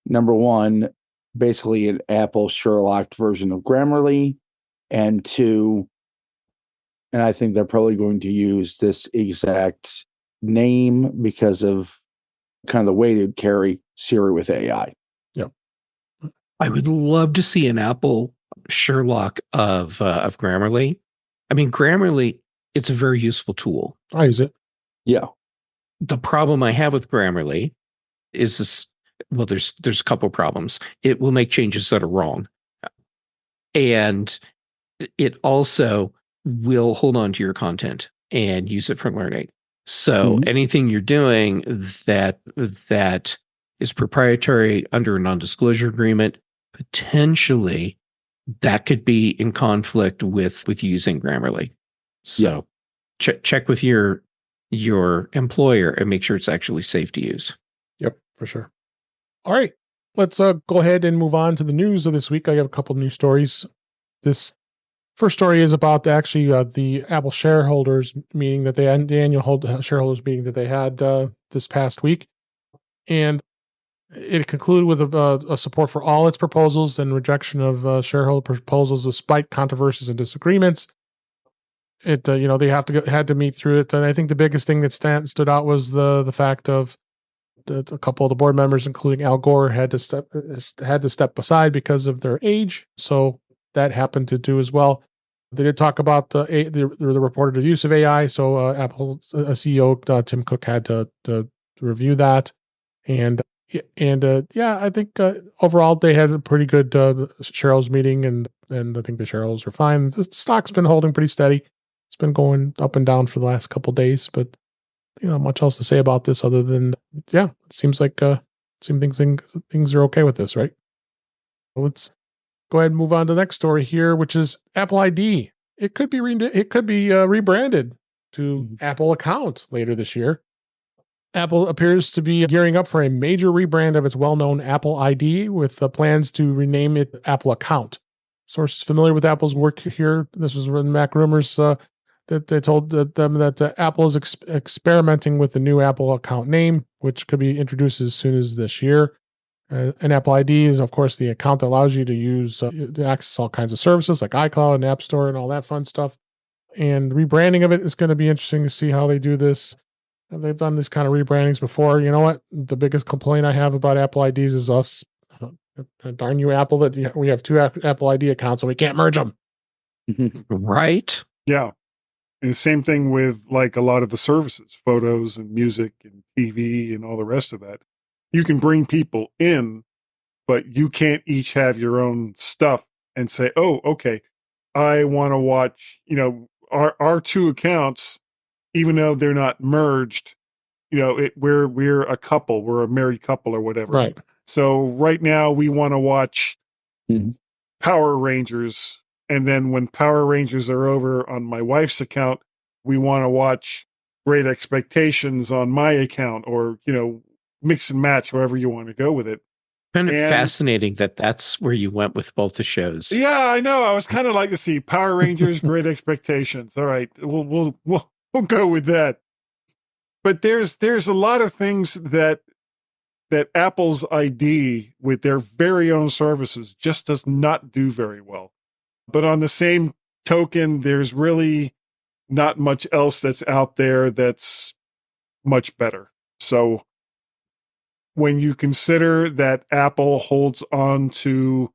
D: number one, basically an Apple Sherlock version of Grammarly, and two, And I think they're probably going to use this exact name because of kind of the way to carry Siri with AI.
A: Yep.
C: I would love to see an Apple Sherlock of Grammarly. I mean, Grammarly, it's a very useful tool.
A: I use it.
D: Yeah.
C: The problem I have with Grammarly is this, well, there's a couple of problems. It will make changes that are wrong. And it also will hold on to your content and use it for learning. So anything you're doing that is proprietary under a non-disclosure agreement, potentially that could be in conflict with using Grammarly. So check with your employer and make sure it's actually safe to use.
A: Yep, for sure. All right, let's go ahead and move on to the news of this week. I have a couple of news stories. This first story is about actually the Apple shareholders meeting that they had, the annual shareholders meeting that they had this past week. And it concluded with a support for all its proposals and rejection of shareholder proposals despite controversies and disagreements. It they had to meet through it, and I think the biggest thing that stood out was the fact of a couple of the board members, including Al Gore, had to step aside because of their age. So that happened to do as well. They did talk about the reported use of AI. So Apple CEO Tim Cook had to review that, and I think overall they had a pretty good shareholders meeting, and I think the shareholders are fine. The stock's been holding pretty steady. It's been going up and down for the last couple of days, but much else to say about this other than it seems like things are okay with this, right? Let's go ahead and move on to the next story here, which is Apple ID. It could be rebranded to Apple Account later this year. Apple appears to be gearing up for a major rebrand of its well-known Apple ID with plans to rename it Apple Account. Sources familiar with Apple's work here, this was in Mac Rumors, that they told them that Apple is experimenting with the new Apple Account name, which could be introduced as soon as this year. An Apple ID is, of course, the account that allows you to use to access all kinds of services like iCloud and App Store and all that fun stuff. And rebranding of it is going to be interesting to see how they do this. They've done this kind of rebrandings before. You know what? The biggest complaint I have about Apple IDs is us. Darn you, Apple, that we have two Apple ID accounts and we can't merge them.
C: Right?
B: Yeah. And the same thing with like a lot of the services, photos and music and TV and all the rest of that. You can bring people in, but you can't each have your own stuff and say, oh, okay, I want to watch, our two accounts, even though they're not merged, we're a couple, we're a married couple or whatever.
A: Right.
B: So right now we want to watch Power Rangers. And then when Power Rangers are over on my wife's account, we want to watch Great Expectations on my account, or, mix and match however you want to go with it.
C: Kind of fascinating that that's where you went with both the shows.
B: Yeah, I know. I was kind of like to see Power Rangers, Great Expectations. All right, we'll go with that. But there's a lot of things that Apple's ID with their very own services just does not do very well. But on the same token, there's really not much else that's out there that's much better. So when you consider that Apple holds on to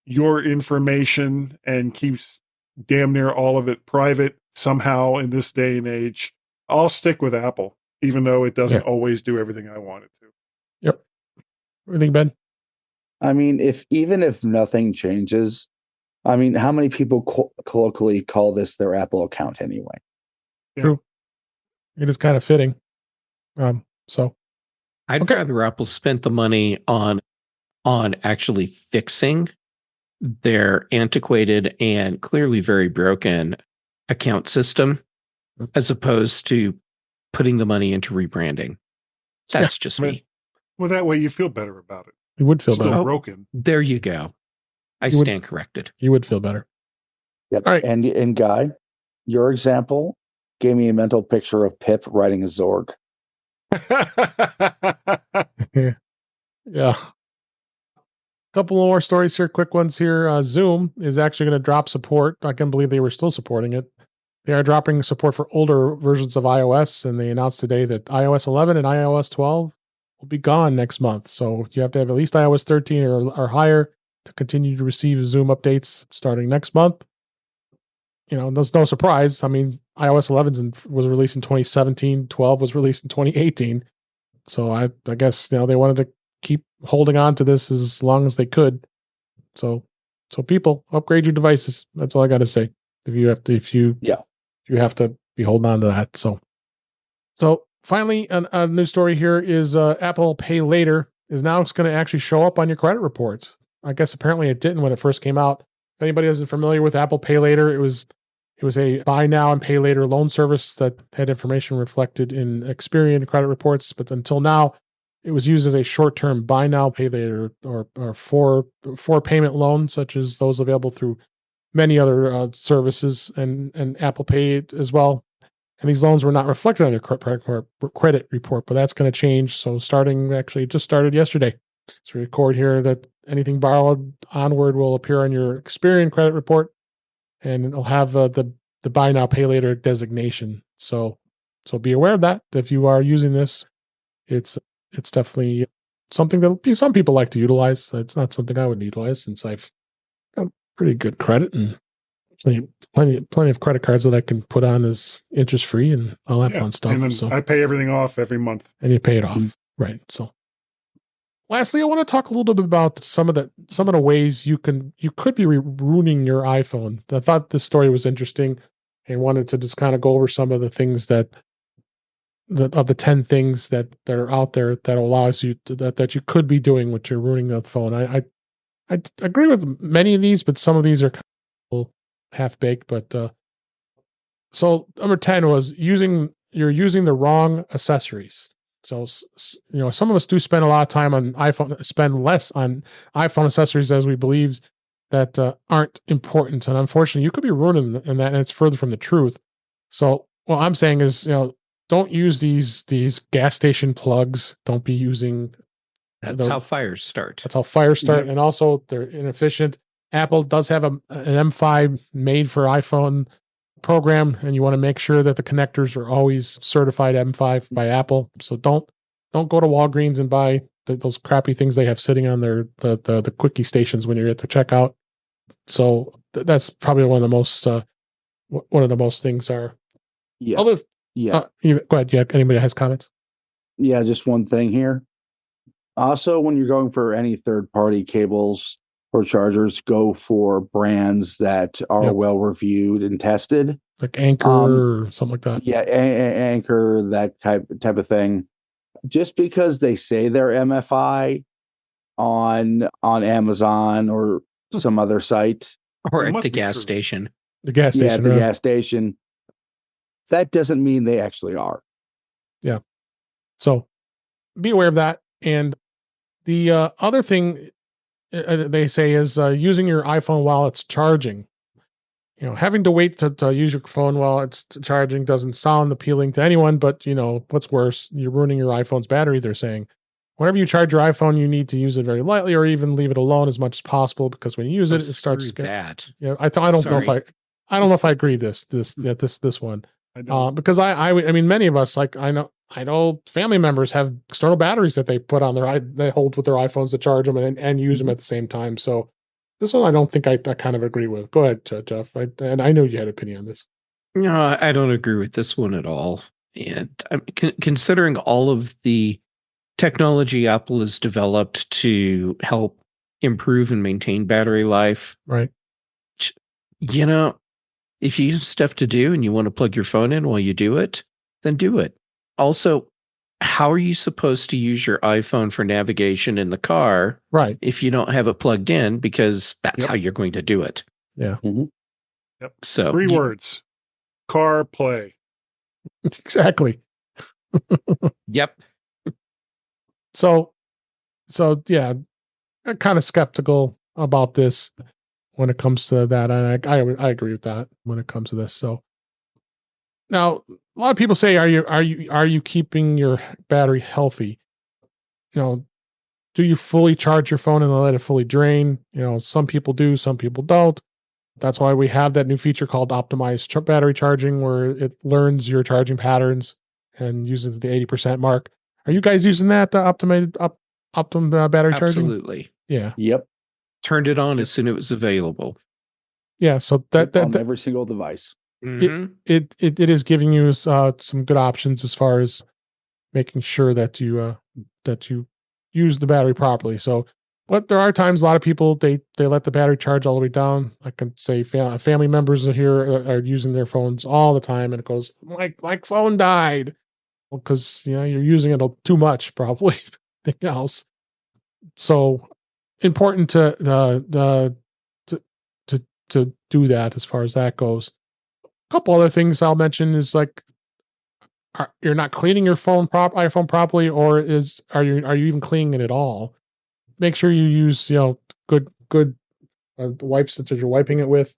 B: your information and keeps damn near all of it private somehow in this day and age, I'll stick with Apple, even though it doesn't always do everything I want it to.
A: Yep. What do you think, Ben?
D: I mean, even if nothing changes, I mean, how many people colloquially call this their Apple account anyway?
B: Yeah.
A: True. It is kind of fitting. So
C: I'd rather Apple spent the money on actually fixing their antiquated and clearly very broken account system as opposed to putting the money into rebranding. That's just me.
B: Well, that way you feel better about it.
A: You would feel better.
B: Still broken.
C: There you go. I stand corrected.
A: You would feel better.
D: Yep.
A: All right.
D: And Guy, your example gave me a mental picture of Pip riding a Zorg.
A: Yeah. Couple more stories here, quick ones here. Zoom is actually going to drop support. I can't believe they were still supporting it. they are dropping support for older versions of iOS, and they announced today that iOS 11 and iOS 12 will be gone next month. So you have to have at least iOS 13 or higher to continue to receive Zoom updates starting next month. There's no surprise. I mean, iOS 11 was released in 2017, 12 was released in 2018. So I guess they wanted to keep holding on to this as long as they could. So people, upgrade your devices. That's all I got to say. If you have to be holding on to that. So finally, a new story here is Apple Pay Later is now going to actually show up on your credit reports. I guess apparently it didn't when it first came out. If anybody isn't familiar with Apple Pay Later, it was a buy now and pay later loan service that had information reflected in Experian credit reports. But until now, it was used as a short-term buy now, pay later, or for payment loan, such as those available through many other services and Apple Pay as well. And these loans were not reflected on your credit report, but that's going to change. So it just started yesterday. So we record here that anything borrowed onward will appear on your Experian credit report, and it'll have the buy now, pay later designation. So be aware of that. If you are using this, it's definitely something that some people like to utilize. It's not something I would utilize since I've got pretty good credit and plenty of credit cards that I can put on as interest free and all that fun stuff.
B: And then I pay everything off every month.
A: And you pay it off, right? So, lastly, I want to talk a little bit about some of the ways you could be ruining your iPhone. I thought this story was interesting, and wanted to just kind of go over some of the things of the 10 things that are out there that allows you that you could be doing what you're ruining the phone. I agree with many of these, but some of these are kind of half baked. But so number 10 was you're using the wrong accessories. So some of us do spend a lot of time on iPhone, spend less on iPhone accessories as we believe that aren't important, and unfortunately, you could be ruining in that, and it's further from the truth. So what I'm saying is, don't use these gas station plugs. Don't be using.
C: That's how fires start.
A: That's how fires start, and also they're inefficient. Apple does have an M5 made for iPhone program, and you want to make sure that the connectors are always certified M5 by Apple. So don't go to Walgreens and buy those crappy things they have sitting on the quickie stations when you're at the checkout. So that's probably one of the most things are.
D: Yeah.
A: Go ahead. Yeah. Anybody has comments?
D: Yeah, just one thing here. Also, when you're going for any third-party cables or chargers, go for brands that are well reviewed and tested,
A: like Anchor or something like that.
D: Yeah, Anchor, that type of thing. Just because they say they're MFI on Amazon or some other site,
C: or at the gas station.
A: The gas station.
D: Yeah, at the gas station. That doesn't mean they actually are.
A: Yeah. So be aware of that. And the other thing they say is using your iPhone while it's charging. Having to wait to use your phone while it's charging doesn't sound appealing to anyone, but what's worse, you're ruining your iPhone's battery, they're saying. Whenever you charge your iPhone, you need to use it very lightly or even leave it alone as much as possible, because when you use it starts
C: that.
A: I don't know if I agree this one. Because I mean, many of us, like I know family members have external batteries that they put on they hold with their iPhones to charge them and use them at the same time. So this one, I don't think I kind of agree with. Go ahead, Jeff. And I know you had an opinion on this.
C: No, I don't agree with this one at all. And considering all of the technology Apple has developed to help improve and maintain battery life,
A: right?
C: If you have stuff to do and you want to plug your phone in while you do it, then do it. Also, how are you supposed to use your iPhone for navigation in the car,
A: right,
C: if you don't have it plugged in? Because that's how you're going to do it.
A: Yeah.
D: Mm-hmm.
B: Yep.
C: So
B: 3 words: car play.
A: Exactly.
C: Yep.
A: So yeah, I'm kind of skeptical about this when it comes to that. And I agree with that when it comes to this. So now a lot of people say, are you keeping your battery healthy? Do you fully charge your phone and let it fully drain? Some people do, some people don't. That's why we have that new feature called optimized battery charging, where it learns your charging patterns and uses the 80% mark. Are you guys using that optimum battery charging?
C: Absolutely.
A: Yeah.
D: Yep.
C: Turned it on as soon as it was available.
A: Yeah. So that
D: on every single device.
A: It is giving you some good options as far as making sure that you use the battery properly. So, but there are times a lot of people they let the battery charge all the way down. I can say family members here are using their phones all the time, and it goes, my phone died, because you're using it too much, probably. Anything else. So important to do that as far as that goes. A couple other things I'll mention is like, you're not cleaning your iPhone properly, or are you even cleaning it at all? Make sure you use good wipes that you're wiping it with.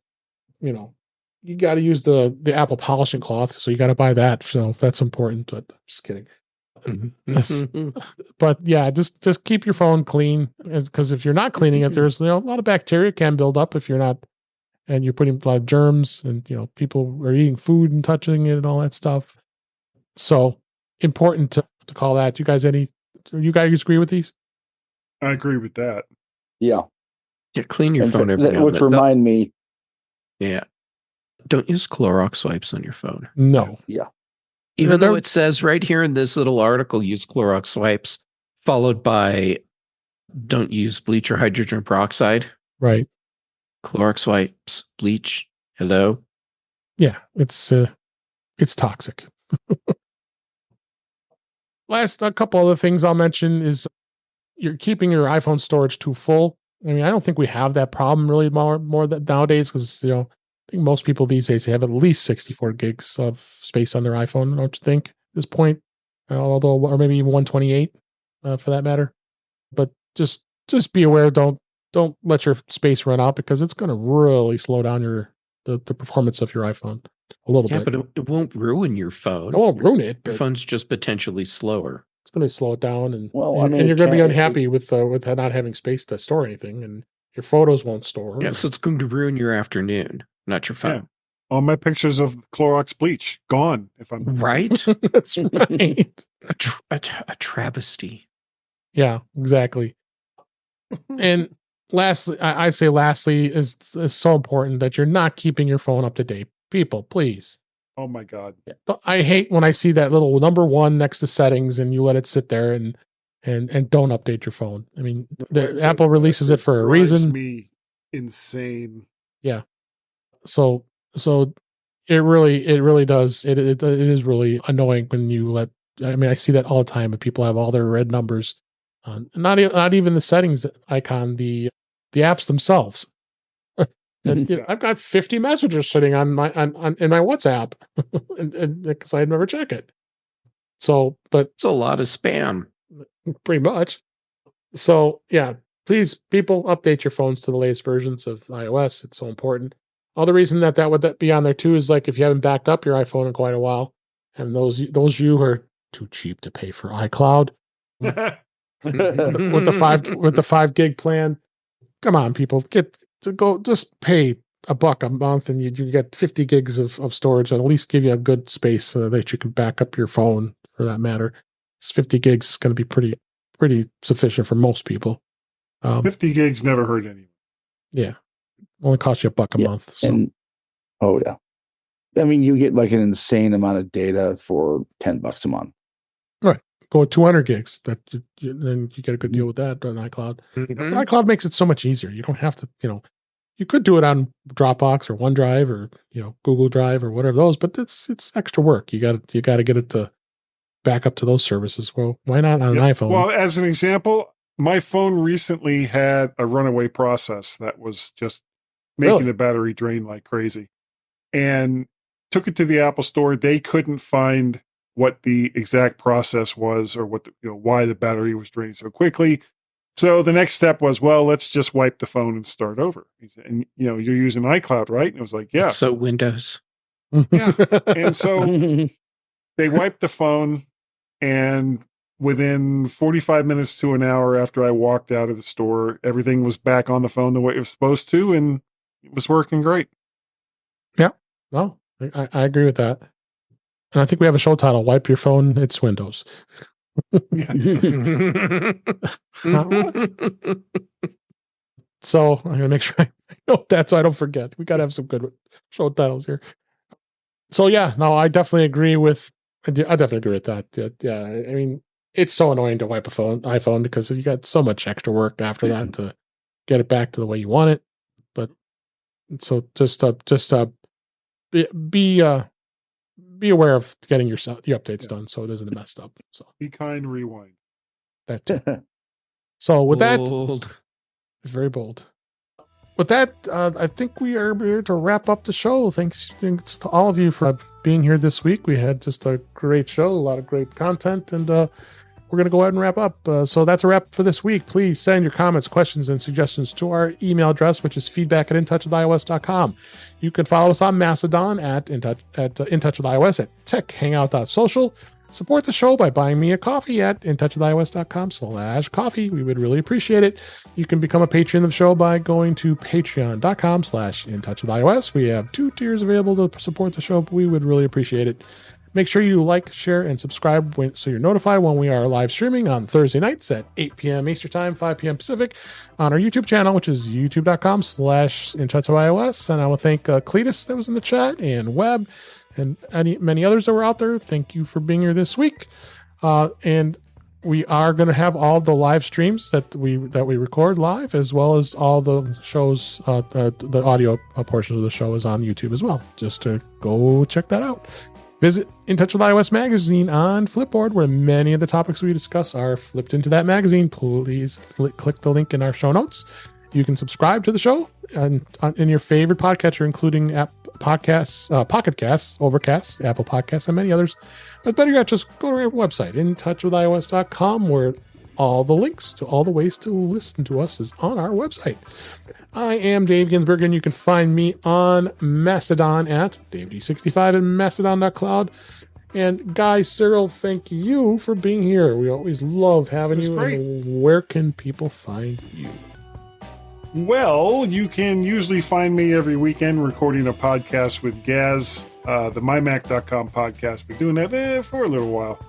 A: You got to use the Apple polishing cloth, so you got to buy that. So that's important. But I'm just kidding. But yeah, just keep your phone clean, because if you're not cleaning it, there's a lot of bacteria can build up if you're not, and you're putting a lot of germs, and people are eating food and touching it and all that stuff. So important to call that. You guys agree with these?
B: I agree with that.
D: Yeah.
C: Yeah, clean your phone every now and
D: which
C: then.
D: remind me.
C: Yeah. Don't use Clorox wipes on your phone.
A: No.
D: Yeah.
C: Even though it says right here in this little article, use Clorox wipes, followed by don't use bleach or hydrogen peroxide.
A: Right.
C: Clorox wipes, bleach. Hello.
A: Yeah, it's toxic. A couple other things I'll mention is you're keeping your iPhone storage too full. I mean, I don't think we have that problem really more that nowadays, because I think most people these days have at least 64 gigs of space on their iPhone, don't you think, at this point? Or maybe even 128 for that matter. But just be aware, don't let your space run out, because it's going to really slow down the performance of your iPhone a little bit.
C: Yeah, but it won't ruin your phone.
A: It won't ruin it.
C: Your phone's just potentially slower.
A: It's going to slow it down, and
D: and
A: you're going to be unhappy with not having space to store anything, and your photos won't store.
C: Yeah, so it's going to ruin your afternoon, not your phone.
B: Yeah. All my pictures of Clorox bleach gone. If I'm
C: right,
A: that's right.
C: A travesty.
A: Yeah, exactly. And lastly, I say is so important that you're not keeping your phone up to date. People, please.
B: Oh my God.
A: I hate when I see that little number 1 next to settings and you let it sit there and don't update your phone. I mean, Apple releases it for a reason.
B: Me insane.
A: Yeah. So it really does. It is really annoying when you let. I mean, I see that all the time, and people have all their red numbers. Not even the settings icon, the apps themselves. And I've got 50 messages sitting on my in my WhatsApp, and because I never check it. So, but
C: it's a lot of spam,
A: pretty much. So yeah, please, people, update your phones to the latest versions of iOS. It's so important. Other reason that would be on there too is like if you haven't backed up your iPhone in quite a while, and those you who are too cheap to pay for iCloud with the 5 gig plan, come on, people, just pay $1 a month, and you get 50 gigs of storage, and at least give you a good space so that you can back up your phone. For that matter, 50 gigs is going to be pretty sufficient for most people.
B: 50 gigs never hurt anyone.
A: Yeah. Only costs you $1 a month. So.
D: Yeah. I mean, you get like an insane amount of data for $10 a month.
A: Right. Go with 200 gigs. Then you get a good deal with that on iCloud.
C: Mm-hmm.
A: But iCloud makes it so much easier. You don't have to, you could do it on Dropbox or OneDrive or, Google Drive or whatever those, but it's extra work. You got to get it to back up to those services. Well, why not on an iPhone?
B: Well, as an example, my phone recently had a runaway process that was just making the battery drain like crazy, and took it to the Apple store. They couldn't find what the exact process was, or what why the battery was draining so quickly. So the next step was, well, let's just wipe the phone and start over. And you're using iCloud, right? And it was like, yeah.
C: So Windows.
B: Yeah. And so they wiped the phone, and within 45 minutes to an hour after I walked out of the store, everything was back on the phone the way it was supposed to, and it was working great.
A: Yeah. No, I agree with that. And I think we have a show title, Wipe Your Phone, It's Windows. So I'm going to make sure I note that so I don't forget. We got to have some good show titles here. So yeah, no, I definitely agree with that. Yeah. I mean, it's so annoying to wipe iPhone because you got so much extra work after that to get it back to the way you want it. But so just be aware of getting your updates done so it isn't messed up. So
B: be kind, rewind.
A: That too. So with
C: Bold.
A: that, very bold. With that, I think we are here to wrap up the show. Thanks to all of you for being here this week. We had just a great show, a lot of great content, and we're going to go ahead and wrap up. So that's a wrap for this week. Please send your comments, questions, and suggestions to our email address, which is feedback@intouchwithios.com. You can follow us on Mastodon at intouchwithios, at techhangout.social. Support the show by buying me a coffee at intouchwithios.com/coffee. We would really appreciate it. You can become a patron of the show by going to patreon.com/intouchwithios. We have 2 tiers available to support the show, but we would really appreciate it. Make sure you like, share, and subscribe so you're notified when we are live streaming on Thursday nights at 8 p.m. Eastern Time, 5 p.m. Pacific on our YouTube channel, which is youtube.com/intouchwithios. And I will thank Cletus that was in the chat, and Webb, and many others that were out there. Thank you for being here this week. And we are going to have all the live streams that we record live, as well as all the shows, the audio portions of the show is on YouTube as well. Just to go check that out. Visit In Touch with iOS magazine on Flipboard, where many of the topics we discuss are flipped into that magazine. Please click the link in our show notes. You can subscribe to the show in your favorite podcatcher, including podcasts, Pocket Casts, Overcast, Apple Podcasts, and many others. But better yet, just go to our website, intouchwithios.com, where all the links to all the ways to listen to us is on our website. I am Dave Ginsburg, and you can find me on Mastodon at DaveD65 and Mastodon.cloud. And Guy Serle, thank you for being here. We always love having you.
B: Great.
A: And where can people find you?
B: Well, you can usually find me every weekend recording a podcast with Gaz, the mymac.com podcast. Been doing that for a little while.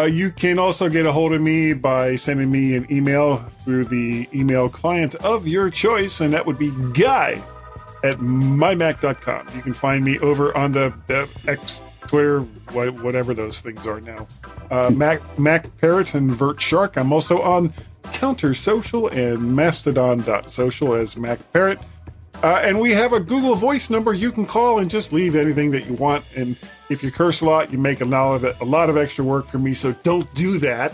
B: You can also get a hold of me by sending me an email through the email client of your choice, and that would be guy@mymac.com. You can find me over on the X, Twitter, whatever those things are now. Mac Parrot and Vert Shark. I'm also on Counter Social and Mastodon.social as Mac Parrot. And we have a Google Voice number you can call and just leave anything that you want. And if you curse a lot, you make a lot of extra work for me, so don't do that.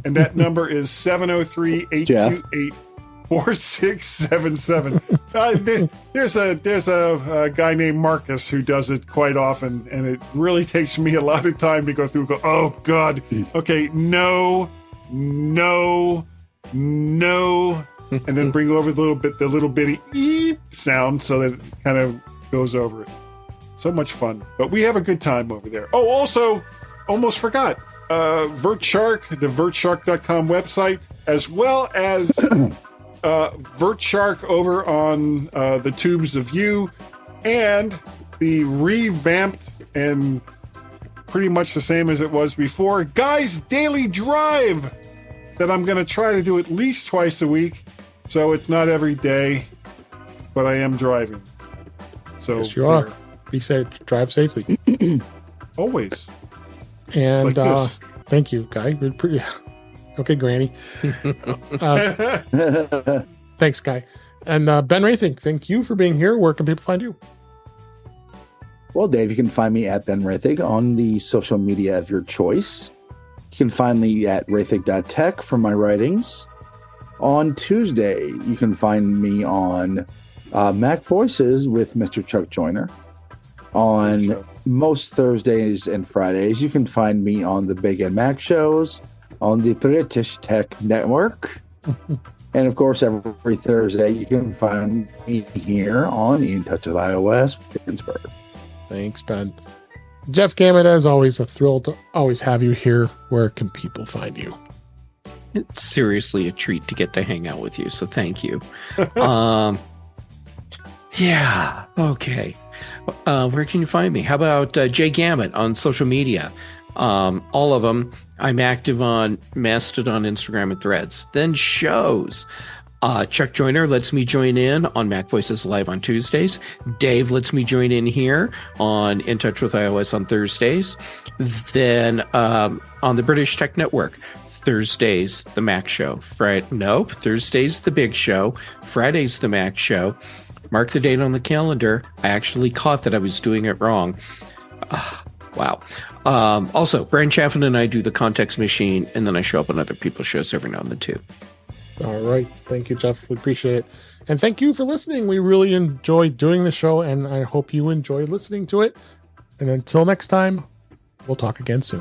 B: And that number is 703-828-4677. There's a guy named Marcus who does it quite often, and it really takes me a lot of time to go through and go, oh, God. Okay, no. And then bring over the little bitty eep sound so that it kind of goes over it. So much fun. But we have a good time over there. Oh, also, almost forgot, Vert Shark, the vertshark.com website, as well as Vert Shark over on the Tubes of You, and the revamped and pretty much the same as it was before, Guy's Daily Drive, that I'm going to try to do at least twice a week. So it's not every day, but I am driving. So
A: yes, you are. Be safe. Drive safely.
B: Always.
A: And
B: like
A: thank you, Guy. You're pretty... Okay, Granny. Thanks, Guy. And Ben Roethig, thank you for being here. Where can people find you?
D: Well, Dave, you can find me at Ben Roethig on the social media of your choice. You can find me at roethig.tech for my writings. On Tuesday, you can find me on Mac Voices with Mr. Chuck Joyner. On most Thursdays and Fridays, you can find me on the Big and Mac shows on the British Tech Network. And of course, every Thursday, you can find me here on In Touch with iOS Pittsburgh.
A: Thanks, Ben. Jeff Gamet, as always, a thrill to always have you here. Where can people find you?
C: It's seriously a treat to get to hang out with you, so thank you. Yeah. Okay. Where can you find me? How about Jay Gamet on social media? All of them. I'm active on Mastodon, Instagram, and Threads. Then shows. Chuck Joyner lets me join in on Mac Voices Live on Tuesdays. Dave lets me join in here on In Touch with iOS on Thursdays. Then on the British Tech Network, Thursdays, the Mac Show. Thursdays, the Big Show. Fridays, the Mac Show. Mark the date on the calendar. I actually caught that I was doing it wrong. Wow. Also, Brian Chaffin and I do the Context Machine, and then I show up on other people's shows every now and then too.
A: All right. Thank you, Jeff. We appreciate it. And thank you for listening. We really enjoyed doing the show, and I hope you enjoyed listening to it. And until next time, we'll talk again soon.